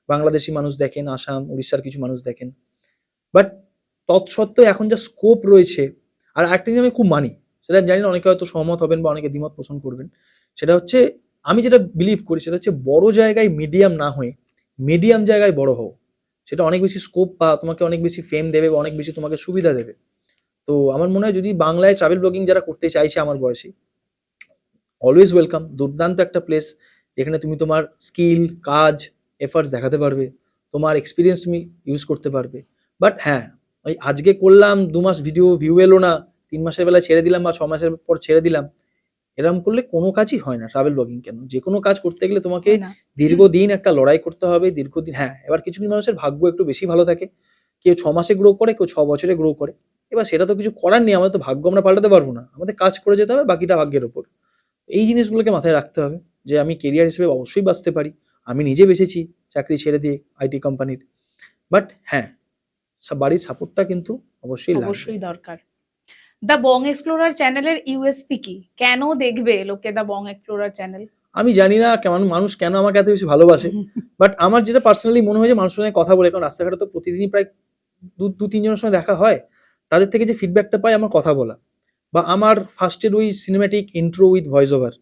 বাংলাদেশি মানুষ দেখেন, আসাম উড়িষ্যার কিছু মানুষ দেখেন। বাট তৎসত্ত্বেও এখন যা স্কোপ রয়েছে, আর একটা জিনিস আমি খুব মানি, সেটা আমি জানি না অনেকে হয়তো সহমত হবেন বা অনেকে দ্বিমত পোষণ করবেন, সেটা হচ্ছে আমি যেটা বিলিভ করি সেটা হচ্ছে বড় জায়গায় মিডিয়াম না হয়ে মিডিয়াম জায়গায় বড় হও, সেটা অনেক বেশি স্কোপ বা তোমাকে অনেক বেশি ফেম দেবে বা অনেক বেশি তোমাকে সুবিধা দেবে। তো আমার মনে হয় যদি বাংলায় ট্রাভেল ব্লগিং যারা করতে চাইছে আমার বয়সী, অলওয়েজ ওয়েলকাম। দুর্দান্ত একটা প্লেস যেখানে তুমি তোমার স্কিল, কাজ, এফার্টস দেখাতে পারবে, তোমার এক্সপিরিয়েন্স তুমি ইউজ করতে পারবে। বাট হ্যাঁ, ওই আজকে করলাম 2 মাস ভিডিও ভিউ এলো না, 3 মাসের বেলা ছেড়ে দিলাম বা 6 মাসের পর ছেড়ে দিলাম, এরকম করলে কোনো কাজই হয় না। ট্রাভেল ব্লগিং কেন, যে কোনো কাজ করতে গেলে তোমাকে হয় না। দীর্ঘদিন একটা লড়াই করতে হবে, দীর্ঘদিন। হ্যাঁ, এবার কিছু কিছু মানুষের ভাগ্য একটু বেশি ভালো থাকে, কেউ 6 মাসে গ্রো করে, কেউ 6 বছরে গ্রো করে। এবার সেটা তো কিছু করার নেই, আমাদের তো ভাগ্য আমরা পাল্টাতে পারবো না, আমাদের কাজ করে যেতে হবে, বাকিটা ভাগ্যের ওপর। এই জিনিসগুলোকে মাথায় রাখতে হবে যে আমি কেরিয়ার হিসেবে অবশ্যই বাঁচতে পারি, আমি নিজে বেঁচেছি চাকরি ছেড়ে দিয়ে আইটি কোম্পানির, বাট হ্যাঁ, বাড়ির সাপোর্টটা কিন্তু অবশ্যই লাগবে। অবশ্যই দরকার। দ্য বং এক্সপ্লোরার চ্যানেলের ইউএসপি কি? কেন দেখবে লোকে দ্য বং এক্সপ্লোরার চ্যানেল? আমি জানি না কেমন মানুষ কেন আমাকে এত বেশি ভালোবাসে, বাট আমার যেটা পার্সোনালি মনে হয় যে মানুষের সঙ্গে কথা বলে, কারণ রাস্তাঘাটে তো প্রতিদিনই প্রায় দু তিনজনের সঙ্গে দেখা হয়, তাদের থেকে যে ফিডব্যাকটা পাই আমার কথা বলা, বা আমার ফার্স্টের ওই cinematic intro with voice over,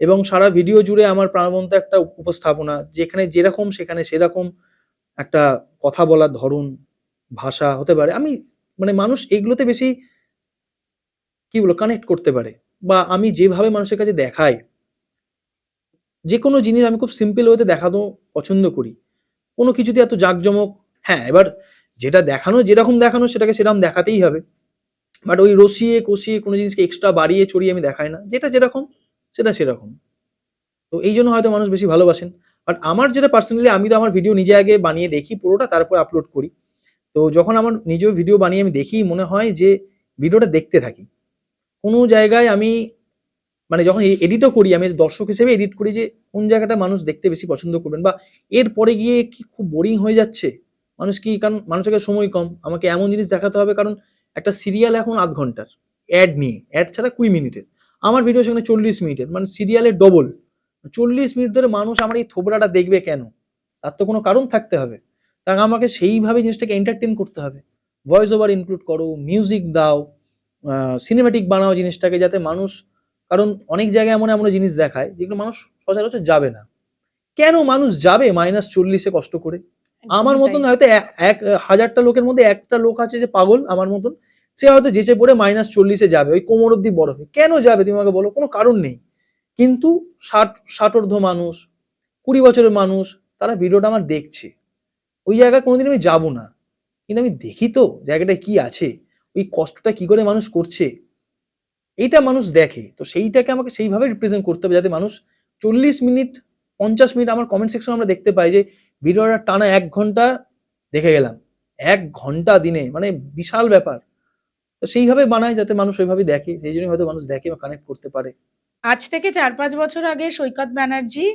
এবং সারা ভিডিও জুড়ে আমার প্রাণবন্ত একটা উপস্থাপনা, যেখানে যেরকম সেখানে সেরকম একটা কথা বলার ধরন, ভাষা হতে পারে, আমি মানে মানুষ এগুলোতে বেশি কি বলবো কানেক্ট করতে পারে, বা আমি যেভাবে মানুষের কাছে দেখাই যে কোনো জিনিস আমি খুব সিম্পল ওয়েতে দেখানো পছন্দ করি, কোনো কিছুতে এত জাঁকজমক। হ্যাঁ, এবার যেটা দেখানো যেরকম দেখানো সেটাকে সেরকম দেখাতেই হবে, বাট ওই রসিয়ে কষিয়ে কোনো জিনিসকে এক্সট্রা বাড়িয়ে চড়িয়ে আমি দেখাই না, যেটা যেরকম সেটা সেরকম। তো এই জন্য হয়তো মানুষ বেশি ভালোবাসেন। বাট আমার যেটা পার্সোনালি, আমি তো আমার ভিডিও নিজে আগে বানিয়ে দেখি পুরোটা, তারপর আপলোড করি। তো যখন আমার নিজেও ভিডিও বানিয়ে আমি দেখি, মনে হয় যে ভিডিওটা দেখতে থাকি। কোনো জায়গায় আমি মানে যখন এডিটও করি, আমি দর্শক হিসেবে এডিট করি যে কোন জায়গাটা মানুষ দেখতে বেশি পছন্দ করবেন, বা এর পরে গিয়ে কি খুব বোরিং হয়ে যাচ্ছে মানুষ, কি কারণ মানুষের কাছে সময় কম, আমাকে এমন জিনিস দেখাতে হবে, কারণ একটা সিরিয়াল এখন 8 ঘন্টার অ্যাড নিয়ে, অ্যাড ছাড়া 20 মিনিটের, আমার ভিডিও সেখানে 40 মিনিটের, মানে সিরিয়ালের ডবল। 40 মিনিট ধরে মানুষ আমার এই থোবড়াটা দেখবে কেন? তার তো কোনো কারণ থাকতে হবে। তাই আমাকে সেইভাবে জিনিসটাকে এন্টারটেন করতে হবে, ভয়েস ওভার ইনক্লুড করো, মিউজিক দাও, সিনেমেটিক বানাও জিনিসটাকে, যাতে মানুষ, কারণ অনেক জায়গায় এমন এমন জিনিস দেখায় যেগুলো মানুষ সচরাচর যাবে না। কেন মানুষ যাবে -40-এ কষ্ট করে? আমার একদমই মতন তাই। হয়তো এক 1000টা লোকের মধ্যে একটা লোক আছে যে পাগল আমার মতন, সে হয়তো যেচে পড়ে -40-এ যাবে, ওই কোমর অব্দি বরফে। কেন যাবে তুমি আমাকে বলো? কোনো কারণ নেই। কিন্তু 60 মানুষ, 20 বছরের মানুষ, তারা ভিডিওটা আমার দেখছে। ওই জায়গায় কোনোদিন আমি যাবো না, কিন্তু আমি দেখি তো জায়গাটায় কি আছে, ওই কষ্টটা কি করে মানুষ করছে, এইটা মানুষ দেখে। তো সেইটাকে আমাকে সেইভাবে রিপ্রেজেন্ট করতে হবে, যাতে মানুষ 40 মিনিট 50 মিনিট, আমার কমেন্ট সেকশন আমরা দেখতে পাই যে ভিডিওটা টানা 1 ঘন্টা দেখে গেলাম, 1 ঘন্টা দিনে, মানে বিশাল ব্যাপার। তো সেইভাবে বানায় যাতে মানুষ ওইভাবে দেখে, সেই জন্যই হয়তো মানুষ দেখে বা কানেক্ট করতে পারে। আজ থেকে 4-5 বছর আগে সৈকত ব্যানার্জি,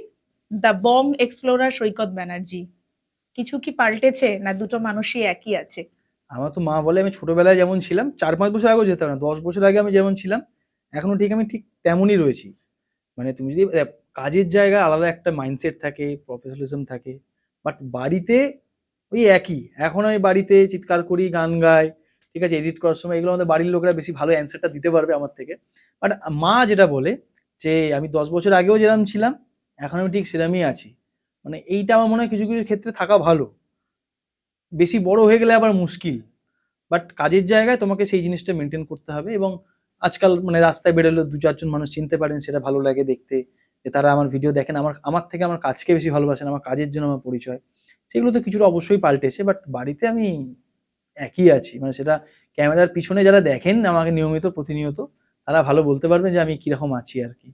দ্য বং এক্সপ্লোরার সৈকত ব্যানার্জি, কিছু কি পাল্টেছে না দুটো মানুষই একই আছে? আমার তো মা বলে আমি ছোটবেলায় যেমন ছিলাম, 4-5 বছর আগেও যেতাম না, 10 বছর আগে আমি যেমন ছিলাম এখনো ঠিক আমি ঠিক তেমনই রয়েছি। মানে তুমি যদি কাজের জায়গায় আলাদা একটা মাইন্ডসেট থাকে, প্রফেশনালিজম থাকে, বাট বাড়িতে ওই একই। এখন আমি বাড়িতে চিৎকার করি, গান গাই, ঠিক আছে, এডিট করার সময় এগুলো আমাদের বাড়ির লোকরা বেশি ভালো অ্যান্সারটা দিতে পারবে আমার থেকে। বাট মা যেটা বলে যে আমি 10 বছর আগেও যেরকম ছিলাম এখন আমি ঠিক সেরকমই আছি। মানে এইটা আমার মনে হয় কিছু কিছু ক্ষেত্রে থাকা ভালো। বেশি বড় হয়ে গেলে আবার মুশকিল, বাট কাজের জায়গায় তোমাকে সেই জিনিসটা মেনটেন করতে হবে। এবং আজকাল মানে রাস্তায় বেরোলে 2-4 জন মানুষ চিনতে পারেন, সেটা ভালো লাগে দেখতে, যে তারা আমার ভিডিও দেখেন, আমার আমার থেকে আমার কাজকে বেশি ভালোবাসেন, আমার কাজের জন্য আমার পরিচয়। সেগুলো তো কিছুটা অবশ্যই পাল্টেছে, বাট বাড়িতে আমি একই আছি। মানে সেটা ক্যামেরার পিছনে যারা দেখেন আমাকে নিয়মিত প্রতিনিয়ত, তারা ভালো বলতে পারবেন যে আমি কিরকম আছি আর কি।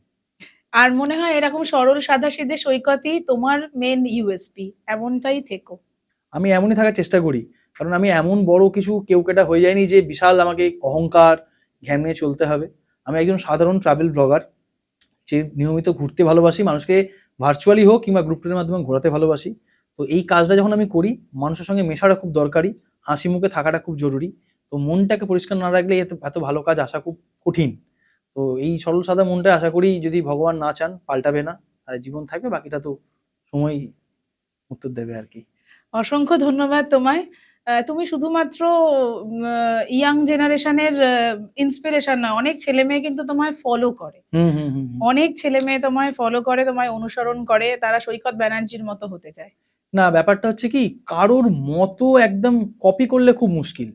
আর মনে হয় এরকম সরল সাদাসিধে সৈকতই তোমার মেন ইউএসপি, এমনটাই থেকো। আমি এমনই থাকার চেষ্টা করি, কারণ আমি এমন বড় কিছু কেউকেটা হয়ে যায়নি যে বিশাল আমাকে অহংকার ঘ্যান নিয়ে চলতে হবে। আমি একজন সাধারণ ট্রাভেল ব্লগার, যে নিয়মিত ঘুরতে ভালোবাসি, মানুষকে ভার্চুয়ালি হোক কিংবা গ্রুপ ট্যুরের মাধ্যমে ঘোরাতে ভালোবাসি। তো এই কাজটা যখন আমি করি, মানুষের সঙ্গে মেশাটা খুব দরকারি, হাসি মুখে থাকাটা খুব জরুরি। তো মনটাকে পরিষ্কার না রাখলে এত এত ভালো কাজ আসা খুব কঠিন। তো এই সরল সাদা মনটা আশা করি যদি ভগবান না চান পাল্টাবে না, আর জীবন থাকবে, বাকিটা তো সময় উত্তর দেবে আর কি। অসংখ্য ধন্যবাদ তোমায়। তুমি শুধুমাত্র ইয়াং জেনারেশনের ইন্সপিরেশন নয়, অনেক ছেলে মেয়ে কিন্তু তোমায় ফলো করে। হুম হুম হুম হুম। অনেক ছেলে মেয়ে তোমায় ফলো করে, তোমায় অনুসরণ করে, তারা সৈকত ব্যানার্জির মতো হতে চায়। না, ব্যাপারটা হচ্ছে কি, কারোর মতো একদম কপি করলে খুব মুশকিল।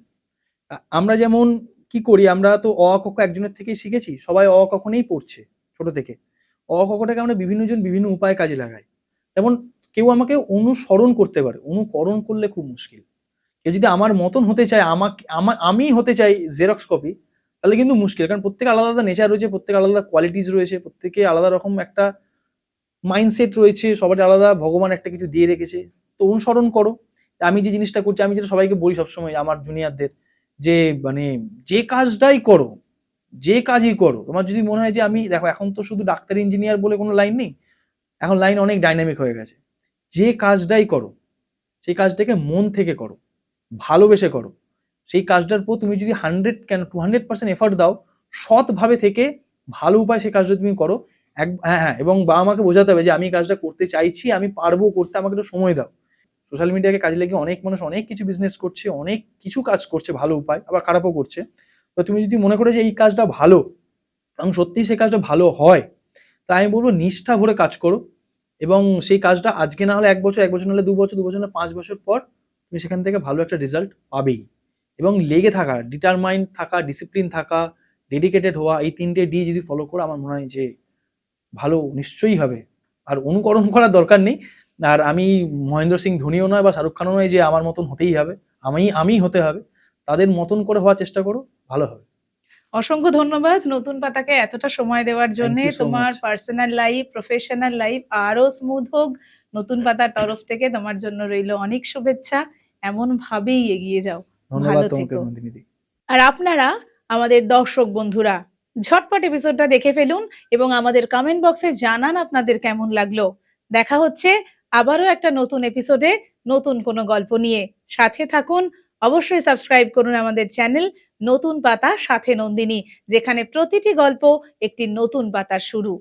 আমরা যেমন কি করি, আমরা তো অ আ ক খ একজনের থেকেই শিখেছি, সবাই অ আ ক খ নিয়েই পড়ছে ছোট থেকে। অ আ ক খটাকে আমরা বিভিন্ন জন বিভিন্ন উপায়ে কাজে লাগাই। যেমন কেউ আমাকে অনুসরণ করতে পারে, অনুকরণ করলে খুব মুশকিল। কেউ যদি আমার মতন হতে চায়, আমি হতে চাই জেরক্স কপি, তাহলে কিন্তু মুশকিল। কারণ প্রত্যেকের আলাদা আলাদা নেচার রয়েছে, প্রত্যেকের আলাদা আলাদা কোয়ালিটিস রয়েছে, প্রত্যেকে আলাদা রকম একটা মাইন্ডসেট রয়েছে, সবারই আলাদা ভগবান একটা কিছু দিয়ে রেখেছে। তো অনুসরণ করো। আমি যে জিনিসটা করছি, আমি যেটা সবাইকে বলি সবসময় আমার জুনিয়রদের, যে মানে যে কাজটাই করো, যে কাজই করো, তোমার যদি মনে হয় যে আমি, দেখো এখন তো শুধু ডাক্তার ইঞ্জিনিয়ার বলে কোনো লাইন নেই, এখন লাইন অনেক ডাইনামিক হয়ে গেছে। যে কাজটাই করো, সেই কাজটাকে মন থেকে করো, ভালোবেসে করো। সেই কাজটার পর তুমি যদি 100 কেন 200% এফর্ট দাও, সৎভাবে থেকে ভালো উপায়ে সেই কাজটা তুমি করো। হ্যাঁ হ্যাঁ, এবং বাবা মাকে বোঝাতে হবে যে আমি এই কাজটা করতে চাইছি, আমি পারবো করতে, আমাকে একটু সময় দাও। সোশ্যাল মিডিয়াকে কাজে লাগিয়ে অনেক মানুষ অনেক কিছু বিজনেস করছে, অনেক কিছু কাজ করছে ভালো উপায়, আবার খারাপও করছে। তো তুমি যদি মনে করো যে এই কাজটা ভালো এবং সত্যিই সেই কাজটা ভালো হয়, তাই আমি বলবো নিষ্ঠা ভরে কাজ করো। এবং সেই কাজটা আজকে না হলে 1 বছর, 1 বছর না হলে 2 বছর, 2 বছর না 5 বছর পর তুমি সেখান থেকে ভালো একটা রেজাল্ট পাবেই। এবং লেগে থাকা, ডিটারমাইন্ড থাকা, ডিসিপ্লিন থাকা, ডেডিকেটেড হওয়া, এই 3টে ডি যদি ফলো করো, আমার মনে হয় যে ভালো নিশ্চয়ই হবে। আর অনুকরণ করার দরকার নেই। আর আমি মহেন্দ্র সিং ধোনিও নয় বা শাহরুখ খানও নয় যে আমার মতন হতেই হবে, আমি হতে হবে। তাদের মতন করে হওয়ার চেষ্টা করো, ভালো হবে। অসংখ্য ধন্যবাদ নতুন পাতাকে এতটা সময় দেওয়ার জন্য। থ্যাংক ইউ সো তোমার much. Personal life, professional life আরো স্মুথ হোক। নতুন পাতার তরফ থেকে তোমার জন্য রইল অনেক শুভেচ্ছা। এমন ভাবেই এগিয়ে যাও। ধন্যবাদ ভালো তোমাকে থেকো। নন্দিনীদি। আর আপনারা, আমাদের দর্শক বন্ধুরা, ঝটপট এপিসোডটা দেখে ফেলুন এবং আমাদের কমেন্ট বক্সে জানান আপনাদের কেমন লাগলো। দেখা হচ্ছে আবারও একটা নতুন এপিসোডে, নতুন কোনো গল্প নিয়ে। সাথে থাকুন, অবশ্যই সাবস্ক্রাইব করুন আমাদের চ্যানেল নতুন পাতা সাথে নন্দিনী, যেখানে প্রতিটি গল্প একটি নতুন পাতার শুরু।